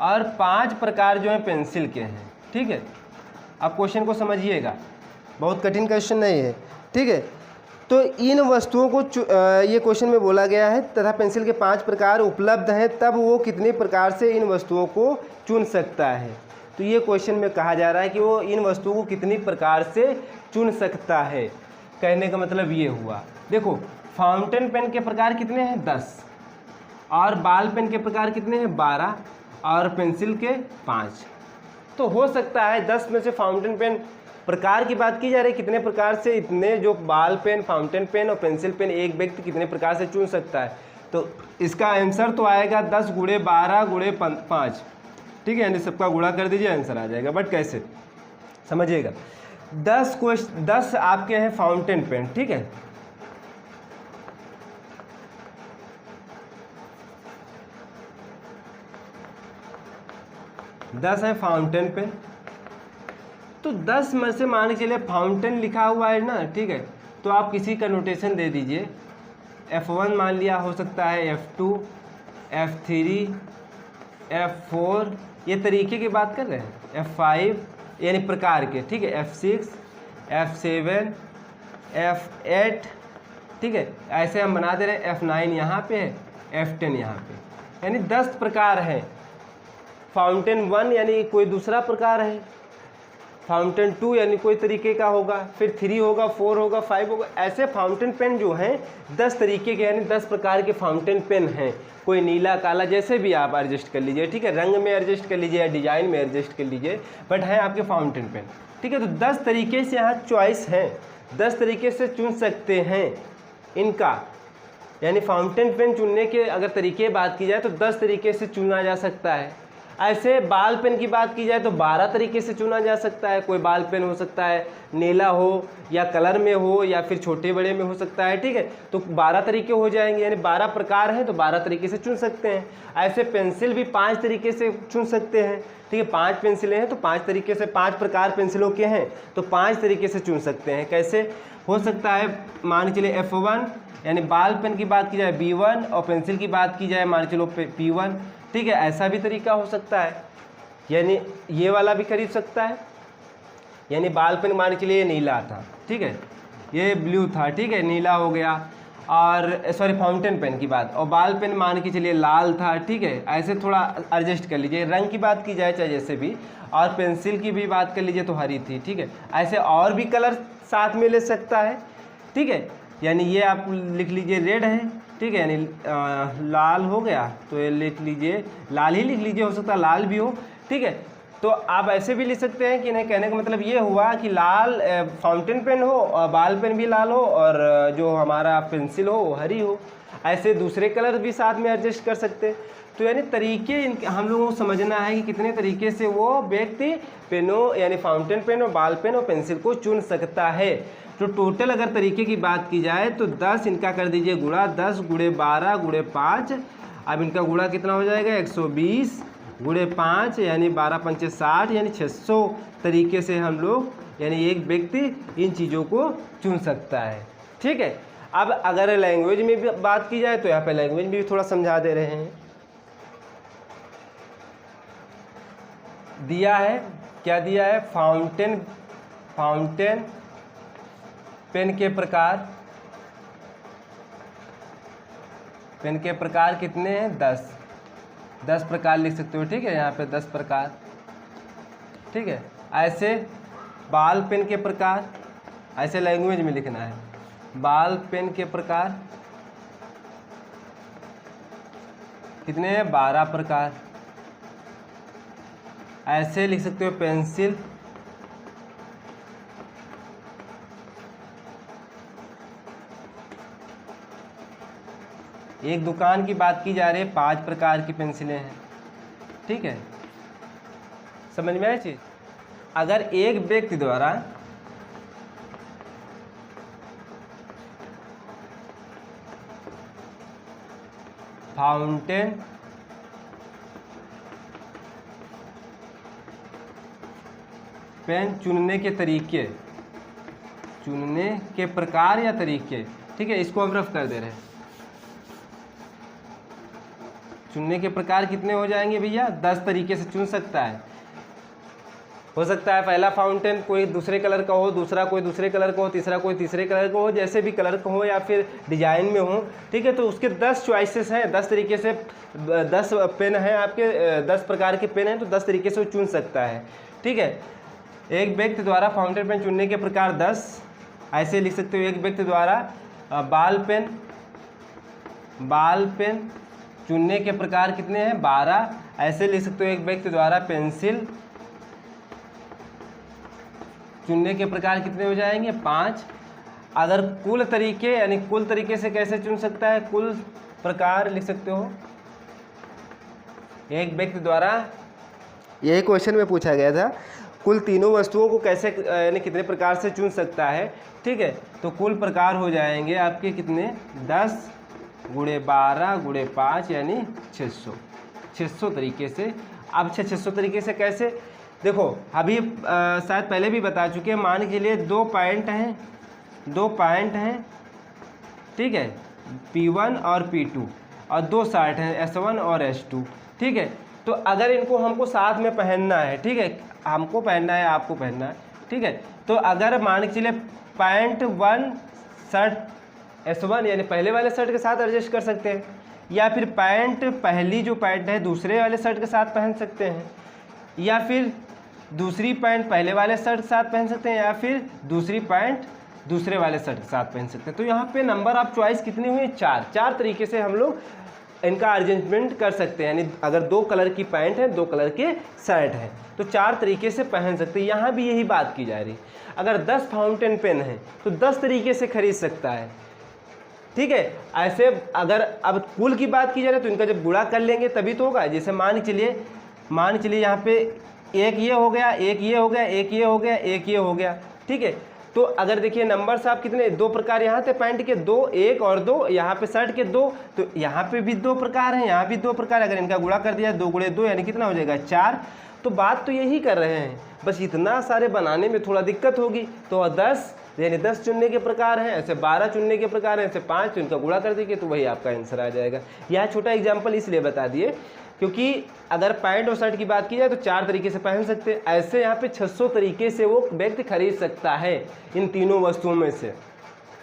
और 5 प्रकार जो हैं पेंसिल के हैं। ठीक है, अब क्वेश्चन को समझिएगा, बहुत कठिन क्वेश्चन नहीं है। ठीक है, तो इन वस्तुओं को ये क्वेश्चन में बोला गया है तथा पेंसिल के 5 प्रकार उपलब्ध हैं, तब वो कितने प्रकार से इन वस्तुओं को चुन सकता है। तो ये क्वेश्चन में कहा जा रहा है कि वो इन वस्तुओं को कितनी प्रकार से चुन सकता है। कहने का मतलब ये हुआ, देखो फाउंटेन पेन के प्रकार कितने हैं? 10, और बॉल पेन के प्रकार कितने हैं? 12, और पेंसिल के 5। तो हो सकता है 10 में से फाउंटेन पेन प्रकार की बात की जा रही है, कितने प्रकार से इतने जो बॉल पेन, फाउंटेन पेन और पेंसिल पेन एक व्यक्ति कितने प्रकार से चुन सकता है। तो इसका आंसर तो आएगा 10 गुणे 12 गुणे 5। ठीक है, यानी सबका गुणा कर दीजिए, आंसर आ जाएगा। बट कैसे समझिएगा, 10 आपके हैं फाउंटेन पेन। ठीक है, दस है फाउंटेन पेन। तो 10 में से मान के चलिए फाउंटेन लिखा हुआ है ना। ठीक है, तो आप किसी का नोटेशन दे दीजिए, F1 मान लिया, हो सकता है F2, F3, F4, ये तरीके की बात कर रहे हैं, F5 यानी प्रकार के। ठीक है, F6, F7, F8। ठीक है, ऐसे हम बना दे रहे हैं। F9 यहाँ पे है, F10 यहाँ पे, यानी 10 प्रकार हैं। फाउंटेन 1 यानी कोई दूसरा प्रकार है, फाउंटेन 2 यानी कोई तरीके का होगा, फिर 3 होगा, 4 होगा, 5 होगा। ऐसे फाउंटेन पेन जो हैं 10 तरीके के, यानी 10 प्रकार के फाउंटेन पेन हैं। कोई नीला, काला, जैसे भी आप एडजस्ट कर लीजिए। ठीक है, रंग में एडजस्ट कर लीजिए या डिजाइन में एडजस्ट कर लीजिए, बट हैं आपके फाउंटेन पेन। ठीक है, तो 10 तरीके से यहाँ चॉइस हैं, 10 तरीके से चुन सकते हैं इनका, यानी फाउंटेन पेन चुनने के अगर तरीके बात की जाए तो 10 तरीके से चुना जा सकता है। ऐसे बॉल पेन की बात की जाए तो 12 तरीके से चुना जा सकता है। कोई बॉल पेन हो सकता है नीला हो या कलर में हो या फिर छोटे बड़े में हो सकता है। ठीक है, तो 12 तरीके हो जाएंगे, यानी 12 प्रकार हैं तो 12 तरीके से चुन सकते हैं। ऐसे पेंसिल भी 5 तरीके से चुन सकते हैं। ठीक है, 5 पेंसिलें हैं तो 5 तरीके से, 5 प्रकार पेंसिलों के हैं तो 5 तरीके से चुन सकते हैं। कैसे हो सकता है, मान के चलिए F1 यानी बॉल पेन की बात की जाए B1 और पेंसिल की बात की जाए मान चलो P1। ठीक है, ऐसा भी तरीका हो सकता है, यानी ये वाला भी खरीद सकता है। यानी बॉल पेन मान के लिए नीला था, ठीक है, ये ब्लू था, ठीक है, नीला हो गया। और सॉरी फाउंटेन पेन की बात, और बॉल पेन मान के चलिए लाल था, ठीक है, ऐसे थोड़ा एडजस्ट कर लीजिए। रंग की बात की जाए चाहे जैसे भी, और पेंसिल की भी बात कर लीजिए तो हरी थी, ठीक है। ऐसे और भी कलर साथ में ले सकता है, ठीक है। यानी ये आप लिख लीजिए रेड है, ठीक है, यानी लाल हो गया तो ये लिख लीजिए, लाल ही लिख लीजिए, हो सकता है लाल भी हो, ठीक है। तो आप ऐसे भी लिख सकते हैं कि नहीं, कहने का मतलब ये हुआ कि लाल फाउंटेन पेन हो और बॉल पेन भी लाल हो और जो हमारा पेंसिल हो वो हरी हो। ऐसे दूसरे कलर भी साथ में एडजस्ट कर सकते हैं। तो यानी तरीके हम लोगों को समझना है कि कितने तरीके से वो व्यक्ति पेनों यानी फाउंटेन पेन और बॉल पेन और पेंसिल को चुन सकता है। तो टोटल अगर तरीके की बात की जाए तो 10 इनका कर दीजिए गुणा, 10 गुणे 12 गुणे 5, अब इनका गुणा कितना हो जाएगा 120 गुणे 5 यानी 12 पंचे 60 यानी 600 तरीके से हम लोग यानी एक व्यक्ति इन चीज़ों को चुन सकता है, ठीक है। अब अगर लैंग्वेज में भी बात की जाए तो यहाँ पे लैंग्वेज में भी थोड़ा समझा दे रहे हैं। दिया है, क्या दिया है, फाउंटेन पेन के प्रकार, पेन के प्रकार कितने हैं 10 प्रकार लिख सकते हो, ठीक है, यहाँ पे 10 प्रकार, ठीक है। ऐसे बॉल पेन के प्रकार, ऐसे लैंग्वेज में लिखना है, बॉल पेन के प्रकार कितने हैं 12 प्रकार। ऐसे लिख सकते हो पेंसिल, एक दुकान की बात की जा रही है 5 प्रकार की पेंसिलें हैं, ठीक है, समझ में आई चीज। अगर एक व्यक्ति द्वारा फाउंटेन पेन चुनने के तरीके, चुनने के प्रकार या तरीके, ठीक है, इसको हम रफ कर दे रहे हैं। चुनने के प्रकार कितने हो जाएंगे भैया 10 तरीके से चुन सकता है। हो सकता है पहला फाउंटेन कोई दूसरे कलर का हो, दूसरा कोई दूसरे कलर का हो, तीसरा कोई तीसरे कलर का हो, जैसे भी कलर का हो या फिर डिजाइन में हो, ठीक है। तो उसके 10 चॉइसेस हैं, 10 तरीके से 10 पेन हैं आपके, 10 प्रकार के पेन हैं, तो 10 तरीके से वो चुन सकता है, ठीक है। एक व्यक्ति द्वारा फाउंटेन पेन चुनने के प्रकार 10, ऐसे लिख सकते हो। एक व्यक्ति द्वारा बाल पेन चुनने के प्रकार कितने हैं 12, ऐसे लिख सकते हो। एक व्यक्ति द्वारा पेंसिल चुनने के प्रकार कितने हो जाएंगे 5। अगर कुल तरीके यानी कुल तरीके से कैसे चुन सकता है, कुल प्रकार लिख सकते हो। एक व्यक्ति द्वारा, यही क्वेश्चन में पूछा गया था, कुल तीनों वस्तुओं को कैसे यानी कितने प्रकार से चुन सकता है, ठीक है। तो कुल प्रकार हो जाएंगे आपके कितने 10 गुणे 12 गुणे 5 यानी 600 तरीके से। अब 600 तरीके से कैसे, देखो अभी शायद पहले भी बता चुके हैं। मान के लिए 2 पॉइंट हैं, ठीक है, P1 और P2, और 2 शार्ट हैं S1 और S2, ठीक है। तो अगर इनको हमको साथ में पहनना है, ठीक है, हमको पहनना है आपको पहनना है, ठीक है। तो अगर मान के चलिए पैंट 1 शर्ट S1 यानी पहले वाले शर्ट के साथ एडजस्ट कर सकते हैं, या फिर पैंट पहली जो पैंट है दूसरे वाले शर्ट के साथ पहन सकते हैं, या फिर दूसरी पैंट पहले वाले शर्ट के साथ पहन सकते हैं, या फिर दूसरी पैंट दूसरे वाले शर्ट के साथ पहन सकते हैं। तो यहाँ पे नंबर ऑफ चॉइस कितनी हुई 4 तरीके से हम लोग इनका अरेंजमेंट कर सकते हैं। यानी अगर 2 कलर की पैंट है 2 कलर के शर्ट है तो 4 तरीके से पहन सकते हैं। यहाँ भी यही बात की जा रही। अगर 10 फाउंटेन पेन है तो 10 तरीके से खरीद सकता है, ठीक है। ऐसे अगर अब कुल की बात की जाए तो इनका जब गुणा कर लेंगे तभी तो होगा। जैसे मान के चलिए यहाँ पे एक ये हो गया, एक ये हो गया, एक ये हो गया, एक ये हो गया, ठीक है। तो अगर देखिए नंबर साहब कितने 2 प्रकार यहाँ थे पैंट के 2, 1 और 2, यहाँ पे शर्ट के 2, तो यहाँ पे भी 2 प्रकार हैं, यहाँ भी 2 प्रकार। अगर इनका गुणा कर दिया 2 गुणे 2 यानी कितना हो जाएगा 4। तो बात तो यही कर रहे हैं, बस इतना सारे बनाने में थोड़ा दिक्कत होगी। तो 10 यानी 10 चुनने के प्रकार हैं, ऐसे 12 चुनने के प्रकार हैं, ऐसे 5, तो इनका गुणा कर देंगे तो वही आपका आंसर आ जाएगा। यह छोटा एग्जाम्पल इसलिए बता दिए क्योंकि अगर पैंट और शर्ट की बात की जाए तो 4 तरीके से पहन सकते हैं। ऐसे यहाँ पे 600 तरीके से वो व्यक्ति खरीद सकता है इन तीनों वस्तुओं में से,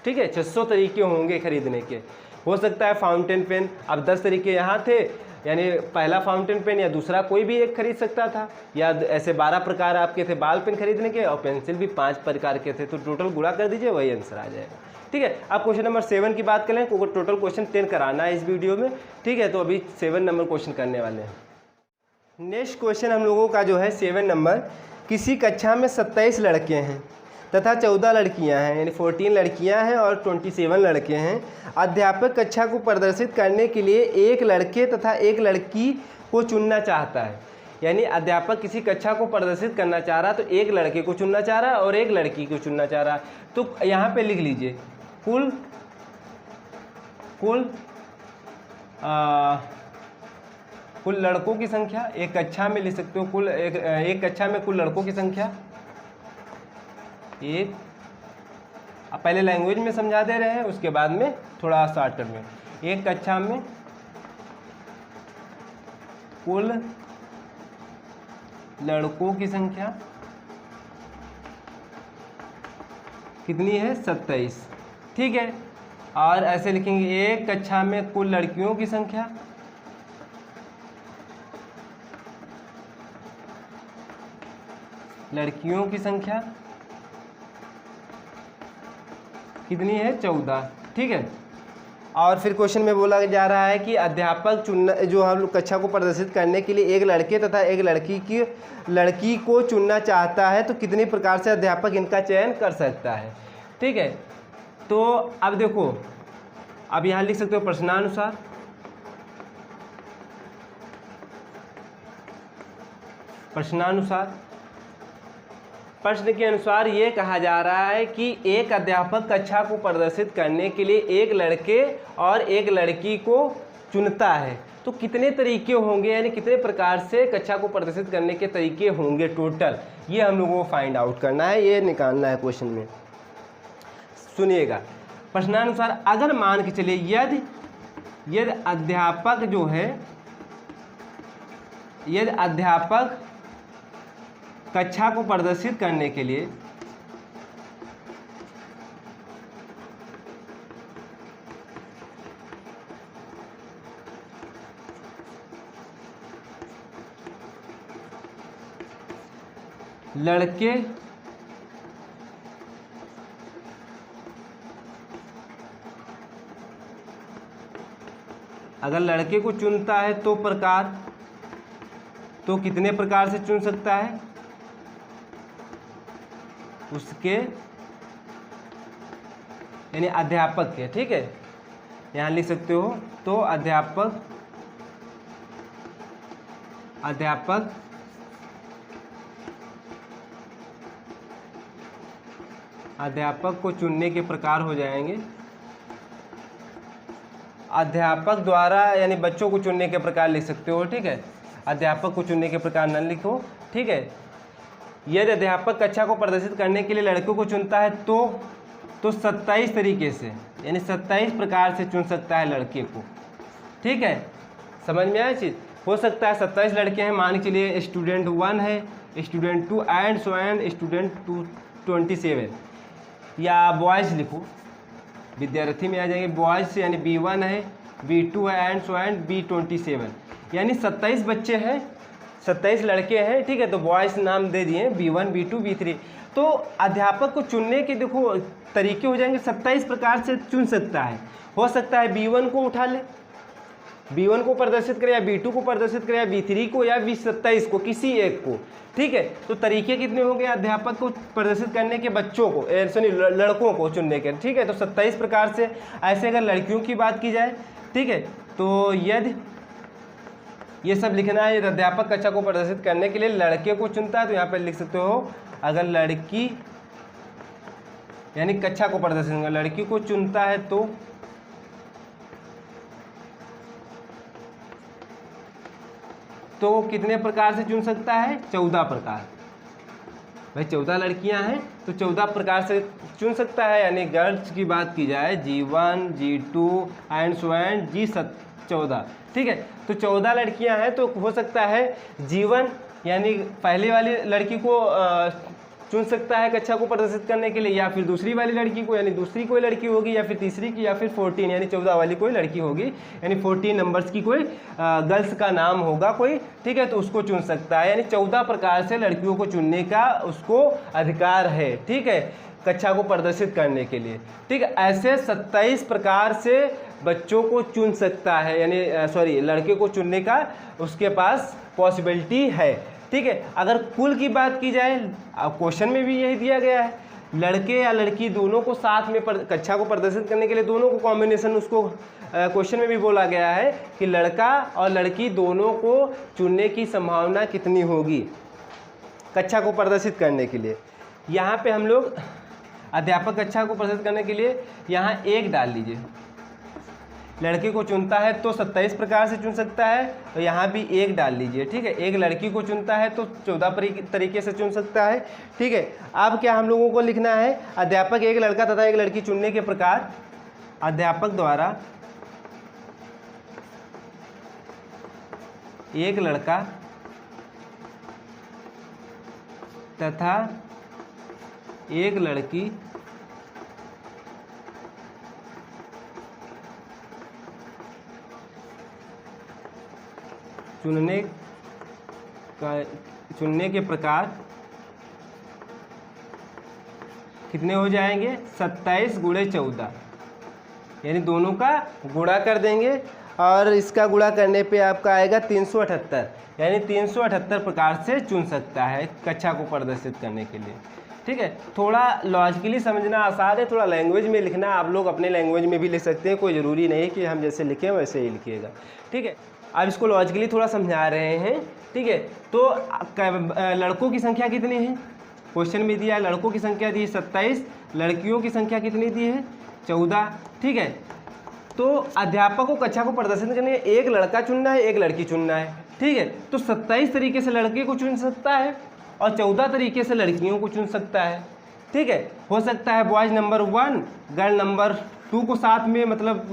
ठीक है, 600 तरीके होंगे खरीदने के। हो सकता है फाउंटेन पेन, अब 10 तरीके यहाँ थे, यानी पहला फाउंटेन पेन या दूसरा कोई भी एक खरीद सकता था, या ऐसे 12 प्रकार आपके थे बाल पेन खरीदने के, और पेंसिल भी 5 प्रकार के थे। तो टोटल गुणा कर दीजिए, वही आंसर आ जाएगा। ठीक है, अब क्वेश्चन नंबर 7 की बात करें, क्योंकि टोटल क्वेश्चन 10 कराना है इस वीडियो में। ठीक है, तो अभी 7 नंबर क्वेश्चन करने वाले हैं। नेक्स्ट क्वेश्चन हम लोगों का जो है 7 नंबर, किसी कक्षा में 27 लड़के हैं तथा 14 लड़कियां हैं, यानी 14 लड़कियां हैं और 27 लड़के हैं। अध्यापक कक्षा को प्रदर्शित करने के लिए एक लड़के तथा एक लड़की को चुनना चाहता है। यानी अध्यापक किसी कक्षा को प्रदर्शित करना चाह रहा, तो एक लड़के को चुनना चाह रहा है और एक लड़की को चुनना चाह रहा है। तो यहाँ पे लिख लीजिए कुल लड़कों की संख्या, एक कक्षा में लिख सकते हो कुल एक कक्षा में कुल लड़कों की संख्या। एक पहले लैंग्वेज में समझा दे रहे हैं, उसके बाद में थोड़ा शॉर्टकट में। एक कक्षा में कुल लड़कों की संख्या कितनी है? 27। ठीक है, और ऐसे लिखेंगे एक कक्षा में कुल लड़कियों की संख्या कितनी है? 14। ठीक है, और फिर क्वेश्चन में बोला जा रहा है कि अध्यापक चुनना, जो हम लोग कक्षा को प्रदर्शित करने के लिए एक लड़के तथा एक लड़की को चुनना चाहता है, तो कितनी प्रकार से अध्यापक इनका चयन कर सकता है। ठीक है, तो अब देखो, अब यहाँ लिख सकते हो प्रश्नानुसार। प्रश्न के अनुसार ये कहा जा रहा है कि एक अध्यापक कक्षा को प्रदर्शित करने के लिए एक लड़के और एक लड़की को चुनता है, तो कितने तरीके होंगे, यानी कितने प्रकार से कक्षा को प्रदर्शित करने के तरीके होंगे टोटल, ये हम लोगों को फाइंड आउट करना है, ये निकालना है क्वेश्चन में। सुनिएगा, प्रश्नानुसार अगर मान के चलिए यदि अध्यापक जो है, यदि अध्यापक कक्षा को प्रदर्शित करने के लिए लड़के अगर लड़के को चुनता है तो कितने प्रकार से चुन सकता है? उसके यानी अध्यापक के। ठीक है, यहाँ लिख सकते हो, तो अध्यापक को चुनने के प्रकार हो जाएंगे। अध्यापक द्वारा, यानी बच्चों को चुनने के प्रकार लिख सकते हो। ठीक है, अध्यापक को चुनने के प्रकार न लिखो। ठीक है, यदि अध्यापक कक्षा को प्रदर्शित करने के लिए लड़कों को चुनता है तो 27 तरीके से, यानी 27 प्रकार से चुन सकता है लड़के को। ठीक है, समझ में आया चीज़? हो सकता है 27 लड़के हैं, मान के चलिए स्टूडेंट 1 है, student 2 and so and student 27, या बॉयज़ लिखो, विद्यार्थी में आ जाएंगे बॉयज़, यानी B1 है, B2 है एंड सो एंड B27, यानी 27 बच्चे हैं, 27 लड़के हैं। ठीक है, तो बॉयज़ नाम दे दिए B1, B2, B3। तो अध्यापक को चुनने के देखो तरीके हो जाएंगे, 27 प्रकार से चुन सकता है। हो सकता है B1 को उठा ले, B1 को प्रदर्शित करे, या B2 को प्रदर्शित करे, या B3 को, या B27 को, किसी एक को। ठीक है, तो तरीके कितने होंगे अध्यापक को प्रदर्शित करने के? बच्चों को, लड़कों को चुनने के। ठीक है, तो 27 प्रकार से। ऐसे अगर लड़कियों की बात की जाए, ठीक है, तो यदि ये सब लिखना है, अध्यापक कक्षा को प्रदर्शित करने के लिए लड़के को चुनता है, तो यहाँ पर लिख सकते हो अगर लड़की, यानी कक्षा को प्रदर्शित, लड़की को चुनता है तो कितने प्रकार से चुन सकता है? 14 प्रकार। भाई 14 लड़कियां हैं तो 14 प्रकार से चुन सकता है। यानी गर्ल्स की बात की जाए G1, G2 and so and G14। ठीक है, तो 14 लड़कियां हैं, तो हो सकता है G1 यानी पहले वाली लड़की को चुन सकता है कक्षा को प्रदर्शित करने के लिए, या फिर दूसरी वाली लड़की को, यानी दूसरी कोई लड़की होगी, या फिर तीसरी की, या फिर 14 यानी 14 वाली कोई लड़की होगी, यानी 14 नंबर्स की कोई गर्ल्स का नाम होगा कोई, ठीक है, तो उसको चुन सकता है। यानी 14 प्रकार से लड़कियों को चुनने का उसको अधिकार है, ठीक है, कक्षा को प्रदर्शित करने के लिए, ठीक है। ऐसे 27 प्रकार से बच्चों को चुन सकता है, यानी लड़के को चुनने का उसके पास पॉसिबिलिटी है, ठीक है। अगर कुल की बात की जाए, क्वेश्चन में भी यही दिया गया है, लड़के या लड़की दोनों को साथ में कक्षा को प्रदर्शित करने के लिए दोनों को कॉम्बिनेशन, उसको क्वेश्चन में भी बोला गया है कि लड़का और लड़की दोनों को चुनने की संभावना कितनी होगी कक्षा को प्रदर्शित करने के लिए। यहाँ पे हम लोग अध्यापक कक्षा को प्रदर्शित करने के लिए यहाँ 1 डाल लीजिए। लड़के को चुनता है तो 27 प्रकार से चुन सकता है, तो यहाँ भी 1 डाल लीजिए, ठीक है। एक लड़की को चुनता है तो 14 तरीके से चुन सकता है, ठीक है। अब क्या हम लोगों को लिखना है, अध्यापक एक लड़का तथा एक लड़की चुनने के प्रकार, अध्यापक द्वारा एक लड़का तथा एक लड़की चुनने के प्रकार कितने हो जाएंगे, 27 गुणे 14, यानी दोनों का गुणा कर देंगे और इसका गुणा करने पे आपका आएगा 378, यानी 378 प्रकार से चुन सकता है कक्षा को प्रदर्शित करने के लिए, ठीक है। थोड़ा लॉजिकली समझना आसान है, थोड़ा लैंग्वेज में लिखना आप लोग अपने लैंग्वेज में भी लिख सकते हैं, कोई ज़रूरी नहीं है कि हम जैसे लिखें वैसे ही लिखिएगा, ठीक है। अब इसको लॉजिकली थोड़ा समझा रहे हैं, ठीक है। तो लड़कों की संख्या कितनी है, क्वेश्चन में दिया है, लड़कों की संख्या दी है 27, लड़कियों की संख्या कितनी दी है 14, ठीक है। तो अध्यापक को कक्षा को प्रदर्शित करने के लिए एक लड़का चुनना है, एक लड़की चुनना है, ठीक है। तो 27 तरीके से लड़के को चुन सकता है और 14 तरीके से लड़कियों को चुन सकता है, ठीक है। हो सकता है बॉयज़ नंबर 1 गर्ल नंबर 2 को साथ में मतलब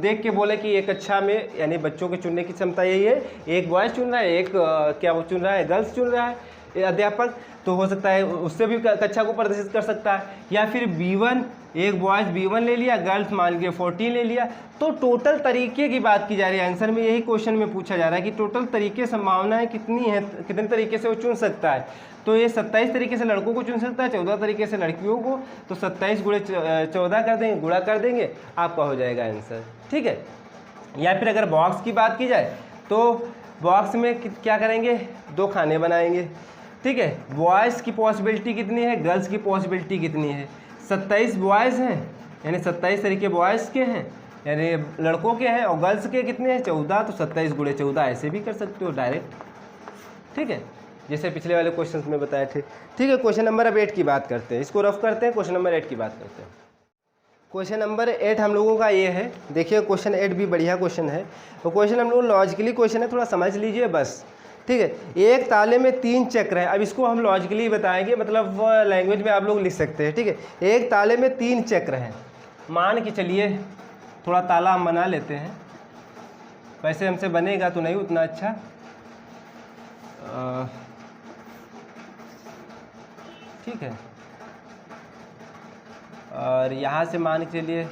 देख के बोले कि एक कक्षा में, यानी बच्चों के चुनने की क्षमता यही है, एक बॉयज़ चुन रहा है, एक क्या वो चुन रहा है, गर्ल्स चुन रहा है अध्यापक, तो हो सकता है उससे भी कक्षा को प्रदर्शित कर सकता है। या फिर B1, एक बॉयज़ B1 ले लिया, गर्ल्स मान लीजिए 14 ले लिया। तो टोटल तरीके की बात की जा रही है, आंसर में यही क्वेश्चन में पूछा जा रहा है कि टोटल तरीके संभावनाएं कितनी है, कितने तरीके से वो चुन सकता है। तो ये 27 तरीके से लड़कों को चुन सकता है, 14 तरीके से लड़कियों को, तो 27 गुणे 14 कर देंगे, गुणा कर देंगे, आपका हो जाएगा आंसर, ठीक है। या फिर अगर बॉक्स की बात की जाए तो बॉक्स में क्या करेंगे, 2 खाने बनाएंगे, ठीक है। बॉयज़ की पॉसिबिलिटी कितनी है, गर्ल्स की पॉसिबिलिटी कितनी है, 27 बॉयज़ हैं, यानी 27 तरीके बॉयज़ के हैं, यानी लड़कों के हैं, और गर्ल्स के कितने हैं 14, तो 27 गुणे 14 ऐसे भी कर सकते हो डायरेक्ट, ठीक है, जैसे पिछले वाले क्वेश्चन में बताए थे, ठीक है। क्वेश्चन नंबर अब 8 की बात करते हैं, इसको रफ करते हैं, क्वेश्चन नंबर 8 की बात करते हैं। क्वेश्चन नंबर 8 हम लोगों का ये है, देखिए क्वेश्चन 8 भी बढ़िया क्वेश्चन है, तो क्वेश्चन हम लोग लॉजिकली क्वेश्चन है, थोड़ा समझ लीजिए बस, ठीक है। एक ताले में 3 चक्र हैं, अब इसको हम लॉजिकली बताएंगे, मतलब लैंग्वेज में आप लोग लिख सकते हैं, ठीक है। एक ताले में 3 चक्र हैं, मान के चलिए, थोड़ा ताला हम बना लेते हैं, वैसे हमसे बनेगा तो नहीं उतना अच्छा, ठीक है। और यहाँ से मान के चलिए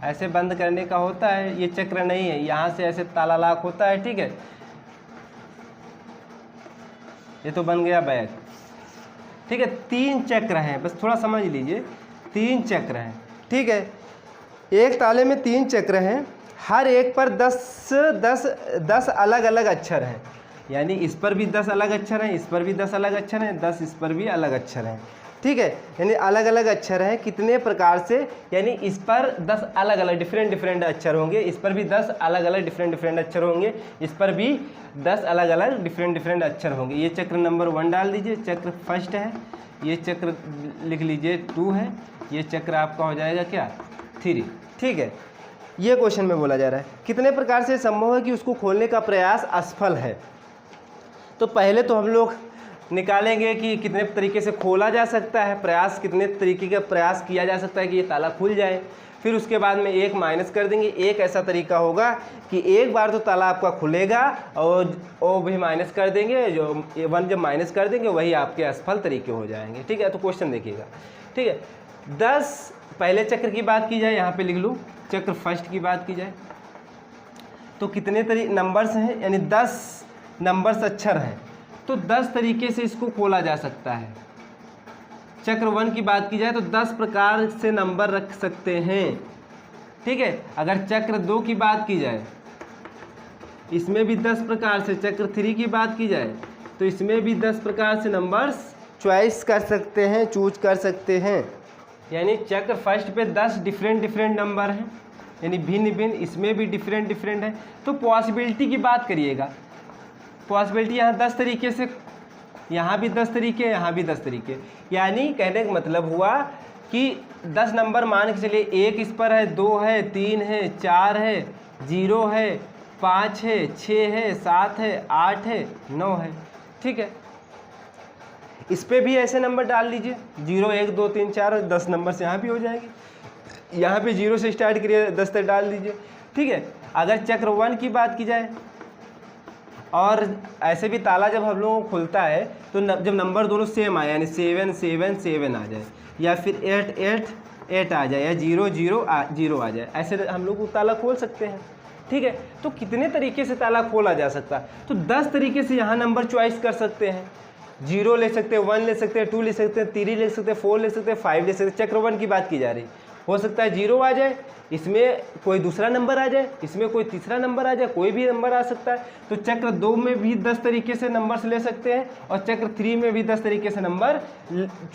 ऐसे बंद करने का होता है, ये चक्र नहीं है, यहाँ से ऐसे ताला लॉक होता है, ठीक है। ये तो बन गया बैग, ठीक है। 3 चक्र हैं, बस थोड़ा समझ लीजिए, 3 चक्र हैं, ठीक है। एक ताले में 3 चक्र हैं, हर एक पर 10 अलग अलग अक्षर हैं, यानी इस पर भी 10 अलग अक्षर हैं, इस पर भी 10 अलग अक्षर हैं, 10 इस पर भी अलग अक्षर हैं, ठीक है। यानी अलग अलग अक्षर हैं, कितने प्रकार से, यानी इस पर 10 अलग अलग डिफरेंट अक्षर होंगे, इस पर भी 10 अलग अलग डिफरेंट अक्षर होंगे, इस पर भी 10 अलग अलग डिफरेंट अक्षर होंगे। ये चक्र नंबर 1 डाल दीजिए, चक्र फर्स्ट है, ये चक्र लिख लीजिए 2 है, ये चक्र आपका हो जाएगा क्या 3, ठीक है। ये क्वेश्चन में बोला जा रहा है कितने प्रकार से संभव है कि उसको खोलने का प्रयास असफल है। तो पहले तो हम लोग निकालेंगे कि कितने तरीके से खोला जा सकता है, प्रयास कितने तरीके का प्रयास किया जा सकता है कि ये ताला खुल जाए। फिर उसके बाद में 1 माइनस कर देंगे। एक ऐसा तरीका होगा कि एक बार तो ताला आपका खुलेगा और वो भी माइनस कर देंगे, जो 1 जब माइनस कर देंगे वही आपके असफल तरीके हो जाएंगे। ठीक है, तो क्वेश्चन देखिएगा। ठीक है, 10 पहले चक्र की बात की जाए, यहाँ पे लिख लूँ चक्र फर्स्ट की बात की जाए तो कितने नंबर्स हैं, यानी 10 नंबर्स अक्षर हैं, तो 10 तरीके से इसको खोला जा सकता है। चक्र 1 की बात की जाए तो 10 प्रकार से नंबर रख सकते हैं। ठीक है, अगर चक्र 2 की बात की जाए इसमें भी 10 प्रकार से, चक्र 3 की बात की जाए तो इसमें भी 10 प्रकार से नंबर्स चॉइस कर सकते हैं, चूज कर सकते हैं। यानी चक्र फर्स्ट पे 10 डिफरेंट नंबर हैं, यानी भिन्न भिन्न, इसमें भी डिफरेंट है। तो पॉसिबिलिटी की बात करिएगा, पॉसिबिलिटी यहाँ 10 तरीके से, यहाँ भी 10 तरीके, यहाँ भी 10 तरीके, यानी कहने का मतलब हुआ कि 10 नंबर मान के चलिए, 1 इस पर है, 2 है, 3 है, 4 है, 0 है, 5 है, 6 है, 7 है, 8 है, 9 है। ठीक है, इस पे भी ऐसे नंबर डाल लीजिए, 0 1 2 3 4 और 10 नंबर से यहाँ भी हो जाएंगे। यहाँ पे 0 से स्टार्ट करिए, 10 तक डाल दीजिए। ठीक है, अगर चक्र 1 की बात की जाए और ऐसे भी ताला जब हम लोगों को खुलता है तो जब नंबर दोनों सेम आए, यानी 7 7 7 आ जाए, या फिर 8 8 8 आ जाए, या 0 0 0 आ जाए, ऐसे हम लोग ताला खोल सकते हैं। ठीक है, तो कितने तरीके से ताला खोला जा सकता है, तो 10 तरीके से यहाँ नंबर चॉइस कर सकते हैं। 0 ले सकते हैं, 1 ले सकते हैं, 2 ले सकते हैं, 3 ले सकते हैं, 4 ले सकते हैं, 5 ले सकते हैं। चक्र 1 की बात की जा रही, हो सकता है 0 आ जाए, इसमें कोई दूसरा नंबर आ जाए, इसमें कोई तीसरा नंबर आ जाए, कोई भी नंबर आ सकता है। तो चक्र 2 में भी 10 तरीके से नंबर्स ले सकते हैं और चक्र 3 में भी 10 तरीके से नंबर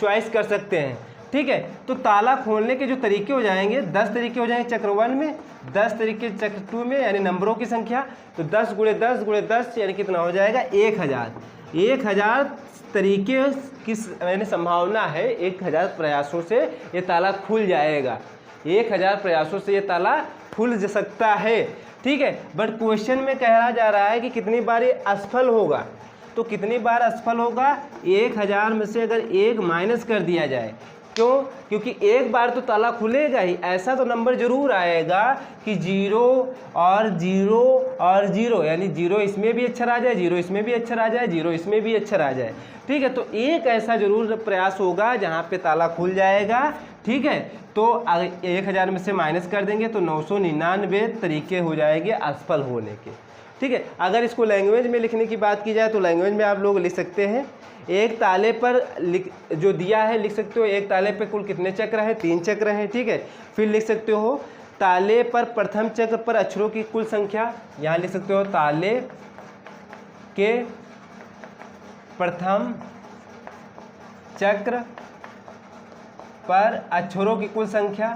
चॉइस कर सकते हैं। ठीक है, तो ताला खोलने के जो तरीके हो जाएंगे 10 तरीके हो जाएंगे चक्र 1 में, 10 तरीके चक्र 2 में, यानी नंबरों की संख्या। तो 10 × 10 × 10 यानी कितना हो जाएगा, 1000। 1000 तरीके की यानी संभावना है, 1000 प्रयासों से ये ताला खुल जाएगा। 1000 प्रयासों से ये ताला खुल सकता है। ठीक है, बट क्वेश्चन में कहा जा रहा है कि कितनी बार ये असफल होगा, तो कितनी बार असफल होगा, 1000 में से अगर 1 माइनस कर दिया जाए। क्यों? क्योंकि एक बार तो ताला खुलेगा ही, ऐसा तो नंबर जरूर आएगा कि 0 और 0 और 0, यानी 0 इसमें भी अक्षर आ जाए, 0 इसमें भी अक्षर आ जाए, 0 इसमें भी अक्षर आ जाए। ठीक है, तो एक ऐसा जरूर प्रयास होगा जहाँ पे ताला खुल जाएगा। ठीक है, तो 1000 में से माइनस कर देंगे तो 999 तरीके हो जाएंगे असफल होने के। ठीक है, अगर इसको लैंग्वेज में लिखने की बात की जाए तो लैंग्वेज में आप लोग लिख सकते हैं, एक ताले पर जो दिया है लिख सकते हो, एक ताले पे कुल कितने चक्र हैं, 3 चक्र हैं। ठीक है, फिर लिख सकते हो ताले पर प्रथम चक्र पर अक्षरों की कुल संख्या, यहाँ लिख सकते हो ताले के प्रथम चक्र पर अक्षरों की कुल संख्या,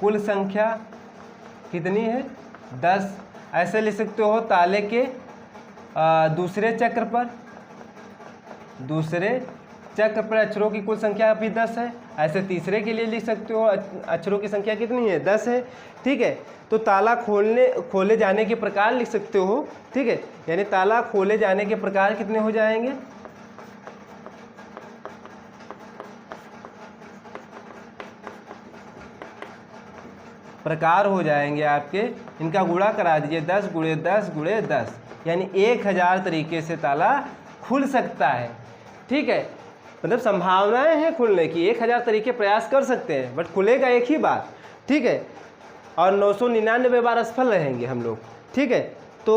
कुल संख्या कितनी है, 10। ऐसे लिख सकते हो ताले के दूसरे चक्र पर, दूसरे चक्र पर अक्षरों की कुल संख्या भी 10 है। ऐसे तीसरे के लिए लिख सकते हो अक्षरों की संख्या कितनी है, 10 है। ठीक है, तो ताला खोले जाने के प्रकार लिख सकते हो। ठीक है, यानी ताला खोले जाने के प्रकार कितने हो जाएंगे, प्रकार हो जाएंगे आपके, इनका गुणा करा दीजिए, 10 × 10 × 10, यानी 1000 तरीके से ताला खुल सकता है। ठीक है, मतलब संभावनाएं हैं खुलने की, 1000 तरीके प्रयास कर सकते हैं, बट खुलेगा एक ही बार। ठीक है, और 999 बार असफल रहेंगे हम लोग। ठीक है, तो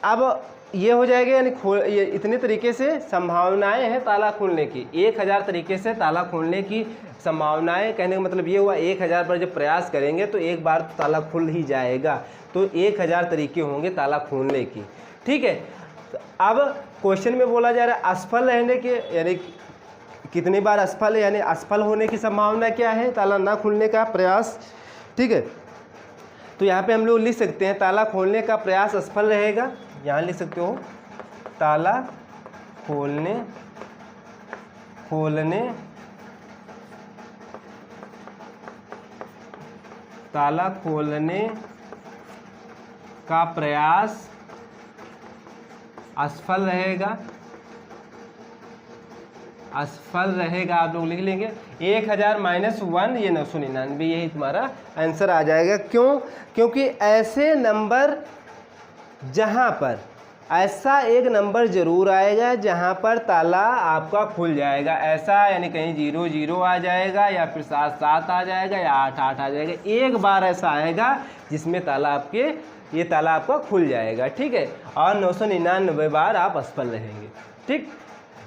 अब ये हो जाएगा, यानी ये इतने तरीके से संभावनाएं हैं ताला खोलने की, 1000 तरीके से ताला खोलने की संभावनाएं। कहने का मतलब ये हुआ 1000 बार जब प्रयास करेंगे तो एक बार तो ताला खुल ही जाएगा। तो 1000 तरीके होंगे ताला खोलने की। ठीक है, तो अब क्वेश्चन में बोला जा रहा है असफल रहने के, यानी कितनी बार असफल है, यानी असफल होने की संभावना क्या है, ताला ना खुलने का प्रयास। ठीक है, तो यहाँ पे हम लोग लिख सकते हैं ताला खोलने का प्रयास असफल रहेगा। यहाँ लिख सकते हो ताला खोलने ताला खोलने का प्रयास असफल रहेगा। असफल रहेगा, आप लोग लिख लेंगे 1000 माइनस 1 ये 999, यही तुम्हारा आंसर आ जाएगा। क्यों? क्योंकि ऐसे नंबर जहाँ पर ऐसा एक नंबर ज़रूर आएगा जहाँ पर ताला आपका खुल जाएगा, ऐसा यानी कहीं 0 0 आ जाएगा या फिर 7 7 आ जाएगा या 8 8 आ जाएगा। एक बार ऐसा आएगा जिसमें ताला ये ताला आपका खुल जाएगा, ठीक है। और 999 बार आप असफल रहेंगे, ठीक।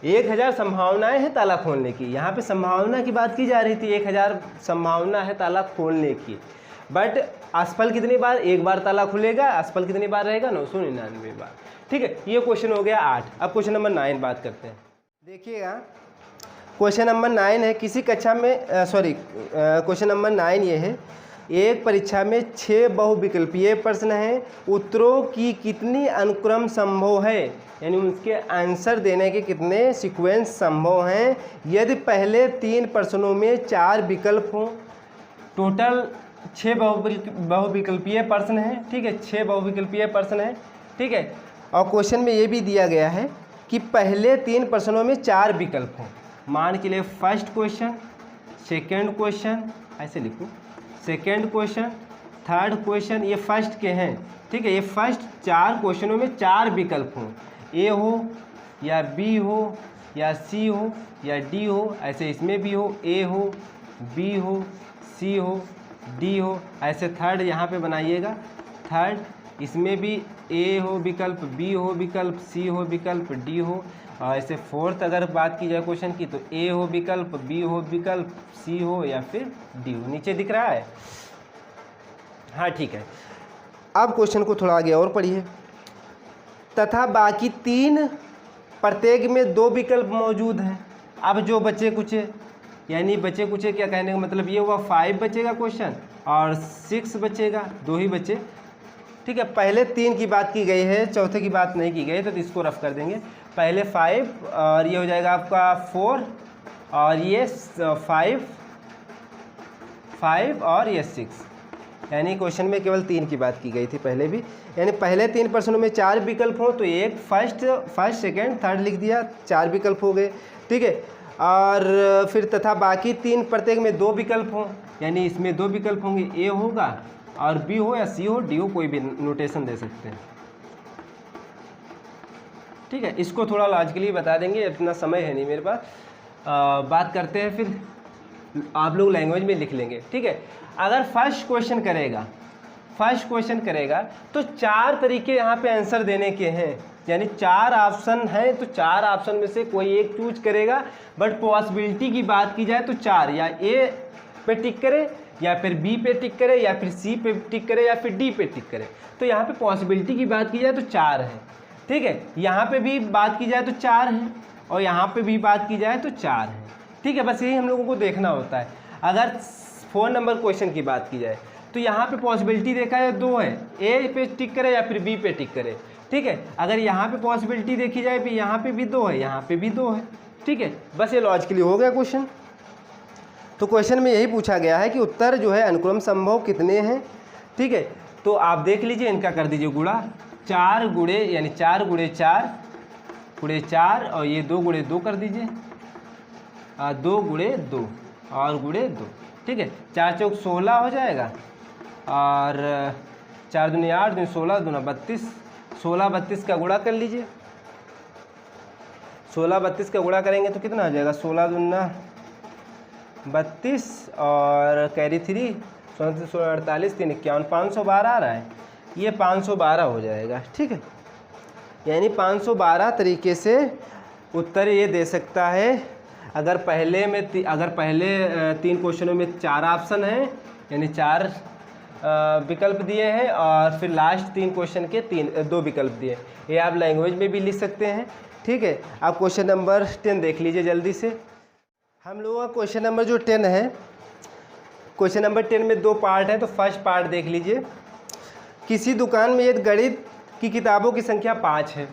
1000 संभावनाएं हैं ताला खोलने की, यहाँ पे संभावना की बात की जा रही थी, 1000 संभावना है ताला खोलने की, बट असफल कितनी बार? एक बार ताला खुलेगा, असफल कितनी बार रहेगा? 999 बार, ठीक है। ये क्वेश्चन हो गया 8। अब क्वेश्चन नंबर 9 बात करते हैं। देखिएगा क्वेश्चन नंबर 9 है, किसी कक्षा में क्वेश्चन नंबर 9 ये है, एक परीक्षा में 6 बहुविकल्पीय प्रश्न हैं, उत्तरों की कितनी अनुक्रम संभव है, यानी उसके आंसर देने के कितने सीक्वेंस संभव हैं यदि पहले 3 प्रश्नों में 4 विकल्प हों। टोटल 6 बहुविकल्पीय प्रश्न हैं, ठीक है, 6 बहुविकल्पीय प्रश्न हैं, ठीक है। और क्वेश्चन में ये भी दिया गया है कि पहले 3 प्रश्नों में 4 विकल्प हों। मान के लिए फर्स्ट क्वेश्चन, सेकंड क्वेश्चन, ऐसे लिखो, सेकंड क्वेश्चन, थर्ड क्वेश्चन, ये फर्स्ट के हैं, ठीक है। ये फर्स्ट 4 क्वेश्चनों में 4 विकल्प हों, ए हो या बी हो या सी हो या डी हो, ऐसे इसमें भी हो, ए हो, बी हो, सी हो, डी हो, ऐसे थर्ड यहाँ पे बनाइएगा, थर्ड इसमें भी ए हो विकल्प, बी हो विकल्प, सी हो विकल्प, डी हो, और ऐसे फोर्थ अगर बात की जाए क्वेश्चन की तो ए हो विकल्प, बी हो विकल्प, सी हो या फिर डी हो। नीचे दिख रहा है? हाँ, ठीक है। अब क्वेश्चन को थोड़ा आगे और पढ़िए। तथा बाकी 3 प्रत्येक में 2 विकल्प मौजूद हैं। अब जो बचे कुचे, यानी बचे कुचे क्या कहने का मतलब ये हुआ 5 बचेगा क्वेश्चन और 6 बचेगा, 2 ही बचे, ठीक है। पहले 3 की बात की गई है, चौथे की बात नहीं की गई, तो इसको रफ कर देंगे। पहले 5 और ये हो जाएगा आपका 4 और ये 5 और ये 6, यानी क्वेश्चन में केवल 3 की बात की गई थी पहले भी, यानी पहले 3 प्रश्नों में 4 विकल्प हो तो एक फर्स्ट सेकंड थर्ड लिख दिया, 4 विकल्प हो गए, ठीक है। और फिर तथा बाकी 3 प्रत्येक में 2 विकल्प हों, यानी इसमें 2 विकल्प होंगे, ए होगा और बी हो या सी हो, डी हो, कोई भी नोटेशन दे सकते हैं, ठीक है। इसको थोड़ा लॉजिकली बता देंगे, इतना समय है नहीं मेरे पास। बात करते हैं फिर, आप लोग लैंग्वेज में लिख लेंगे, ठीक है। अगर फर्स्ट क्वेश्चन करेगा तो 4 तरीके यहाँ पे आंसर देने के हैं, यानी 4 ऑप्शन हैं, तो 4 ऑप्शन में से कोई एक चूज करेगा, बट पॉसिबिलिटी की बात की जाए तो 4, या ए पे टिक करे या फिर बी पे टिक करे या फिर सी पे टिक करे या फिर डी पे टिक करे। तो यहाँ पे पॉसिबिलिटी की बात की जाए तो 4 है, ठीक है। यहाँ पे भी बात की जाए तो 4 है और यहाँ पे भी बात की जाए तो 4 है, ठीक है। बस यही हम लोगों को देखना होता है। अगर 4 नंबर क्वेश्चन की बात की जाए तो यहाँ पे पॉसिबिलिटी देखा है 2 है, ए पे टिक करे या फिर बी पे टिक करे, ठीक है। अगर यहाँ पे पॉसिबिलिटी देखी जाए भी, यहाँ पे भी 2 है, यहाँ पे भी 2 है, ठीक है। बस ये लॉजिकली हो गया क्वेश्चन। तो क्वेश्चन में यही पूछा गया है कि उत्तर जो है अनुक्रम संभव कितने हैं, ठीक है। तो आप देख लीजिए, इनका कर दीजिए गुणा, 4 गुणे यानी 4 गुणे 4 और ये 2 गुणे 2 कर दीजिए, 2 गुणे 2 और गुणे 2, ठीक है। 4 चौक 16 हो जाएगा और 4 दूनी 8 दूनी 16 दूना 32, 16 32 का गुणा कर लीजिए। 16 32 का गुणा करेंगे तो कितना हो जाएगा, 16 दूना 32 और कैरी 3, 16 16 48 3 51, 512 आ रहा है, ये 512 हो जाएगा, ठीक है। यानी 512 तरीके से उत्तर ये दे सकता है। अगर पहले 3 क्वेश्चनों में 4 ऑप्शन हैं, यानी 4 विकल्प दिए हैं और फिर लास्ट 3 क्वेश्चन के 2 विकल्प दिए, ये आप लैंग्वेज में भी लिख सकते हैं, ठीक है। आप क्वेश्चन नंबर 10 देख लीजिए जल्दी से। हम लोगों का क्वेश्चन नंबर जो 10 है, क्वेश्चन नंबर 10 में 2 पार्ट है, तो फर्स्ट पार्ट देख लीजिए। किसी दुकान में एक गणित की किताबों की संख्या 5 है।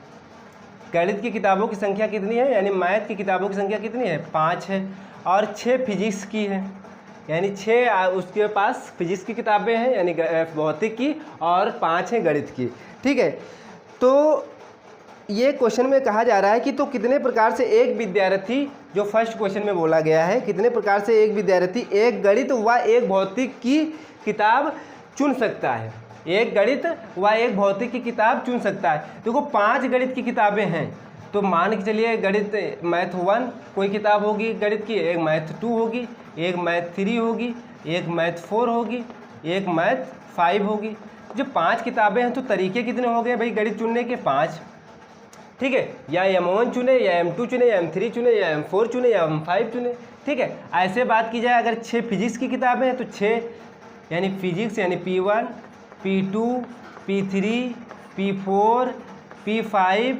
गणित की किताबों की संख्या कितनी है, यानी मैथ की किताबों की संख्या कितनी है, 5 है, और 6 फिजिक्स की है, यानी 6 उसके पास फिजिक्स की किताबें हैं, यानी भौतिक की, और 5 हैं गणित की, ठीक है। तो ये क्वेश्चन में कहा जा रहा है कि तो कितने प्रकार से एक विद्यार्थी, जो फर्स्ट क्वेश्चन में बोला गया है, कितने प्रकार से एक विद्यार्थी एक गणित व एक भौतिक की किताब चुन सकता है। एक गणित व एक भौतिक की किताब चुन सकता है। देखो 5 गणित की किताबें हैं, तो मान के चलिए गणित मैथ 1 कोई किताब होगी गणित की, एक मैथ 2 होगी, एक मैथ 3 होगी, एक मैथ 4 होगी, एक मैथ 5 होगी। जो 5 किताबें हैं तो तरीके कितने हो गए भाई गणित चुनने के? 5। ठीक है, या M1 चुने, या M2 चुने, या M3 चुने, या M4 चुने, या M5 चुने। ठीक है, ऐसे बात की जाए अगर 6 फिजिक्स की किताबें हैं तो 6 यानी फिजिक्स यानी P1, P2, P3, P4, P5,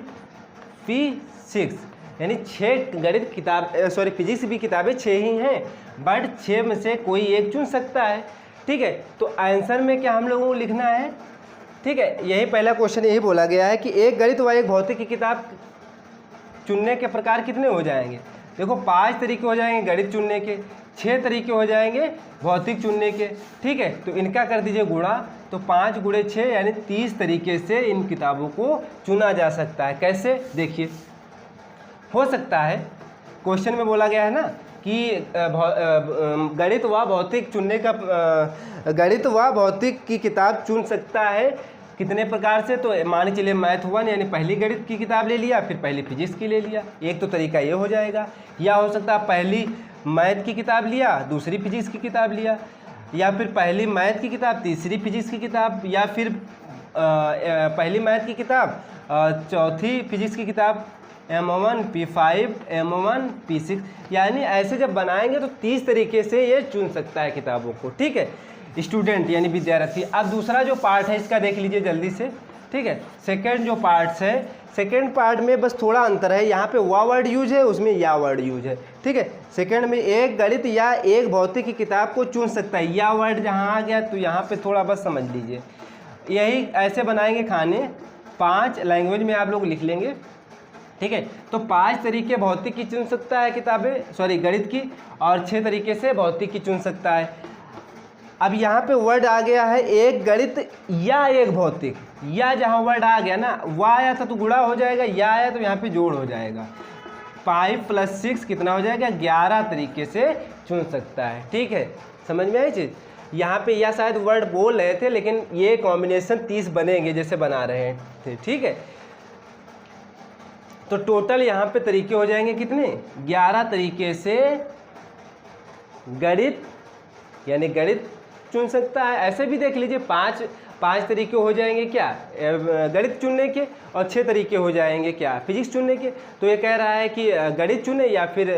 P6 यानी 6 गणित किताब फिजिक्स की किताबें 6 ही हैं, बट 6 में से कोई एक चुन सकता है। ठीक है, तो आंसर में क्या हम लोगों को लिखना है? ठीक है, यही पहला क्वेश्चन यही बोला गया है कि एक गणित व एक भौतिक की किताब चुनने के प्रकार कितने हो जाएंगे। देखो 5 तरीके हो जाएंगे गणित चुनने के, 6 तरीके हो जाएंगे भौतिक चुनने के। ठीक है, तो इनका कर दीजिए गुणा, तो 5 गुणे 6 यानी 30 तरीके से इन किताबों को चुना जा सकता है। कैसे? देखिए, हो सकता है क्वेश्चन में बोला गया है ना कि गणित व भौतिक चुनने का गणित व भौतिक की किताब चुन सकता है कितने प्रकार से। तो मान चलिए मैथ 1 यानी पहली गणित की किताब ले लिया, फिर पहली फिजिक्स की ले लिया, एक तो तरीका ये हो जाएगा। या हो सकता है पहली मैथ की किताब लिया, दूसरी फिजिक्स की किताब लिया, या फिर पहली मैथ की किताब, तीसरी फिजिक्स की किताब, या फिर पहली मैथ की किताब, चौथी फिजिक्स की किताब, M1 P5 M1 P6। यानी ऐसे जब बनाएंगे तो 30 तरीके से ये चुन सकता है किताबों को। ठीक है, स्टूडेंट यानी विद्यार्थी। अब दूसरा जो पार्ट है इसका देख लीजिए जल्दी से। ठीक है, सेकंड जो पार्ट्स है, सेकंड पार्ट में बस थोड़ा अंतर है, यहाँ पे वा वर्ड यूज है, उसमें या वर्ड यूज है। ठीक है, सेकंड में एक गणित या एक भौतिक की किताब को चुन सकता है, या वर्ड जहाँ आ गया तो यहाँ पे थोड़ा बस समझ लीजिए। यही ऐसे बनाएंगे खाने, 5 लैंग्वेज में आप लोग लिख लेंगे। ठीक है, तो 5 तरीके भौतिक की चुन सकता है किताबें गणित की, और 6 तरीके से भौतिक की चुन सकता है। अब यहाँ पे वर्ड आ गया है एक गणित या एक भौतिक, या जहाँ वर्ड आ गया ना, वा आया था तो गुणा हो जाएगा, या आया तो यहाँ पे जोड़ हो जाएगा। 5 + 6 कितना हो जाएगा? 11 तरीके से चुन सकता है। ठीक है, समझ में आई चीज़? यहाँ पे या शायद वर्ड बोल रहे थे, लेकिन ये कॉम्बिनेशन 30 बनेंगे जैसे बना रहे थे। ठीक है, तो टोटल यहाँ पे तरीके हो जाएंगे कितने? 11 तरीके से गणित यानी गणित चुन सकता है। ऐसे भी देख लीजिए, 5 तरीके हो जाएंगे क्या गणित चुनने के, और 6 तरीके हो जाएंगे क्या फिजिक्स चुनने के। तो ये कह रहा है कि गणित चुने, या फिर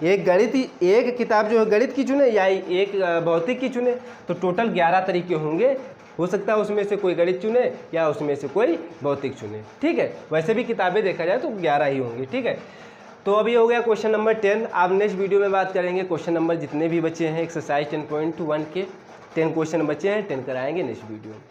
एक किताब जो है गणित की चुने, या एक भौतिक की चुने। तो टोटल 11 तरीके होंगे। हो सकता है उसमें से कोई गणित चुने या उसमें से कोई भौतिक चुने। ठीक है, वैसे भी किताबें देखा जाए तो 11 ही होंगी। ठीक है, तो अभी हो गया क्वेश्चन नंबर 10। आप नेक्स्ट वीडियो में बात करेंगे क्वेश्चन नंबर जितने भी बचे हैं एक्सरसाइज 10.1 के 10 क्वेश्चन बचे हैं, 10 कराएंगे नेक्स्ट वीडियो में।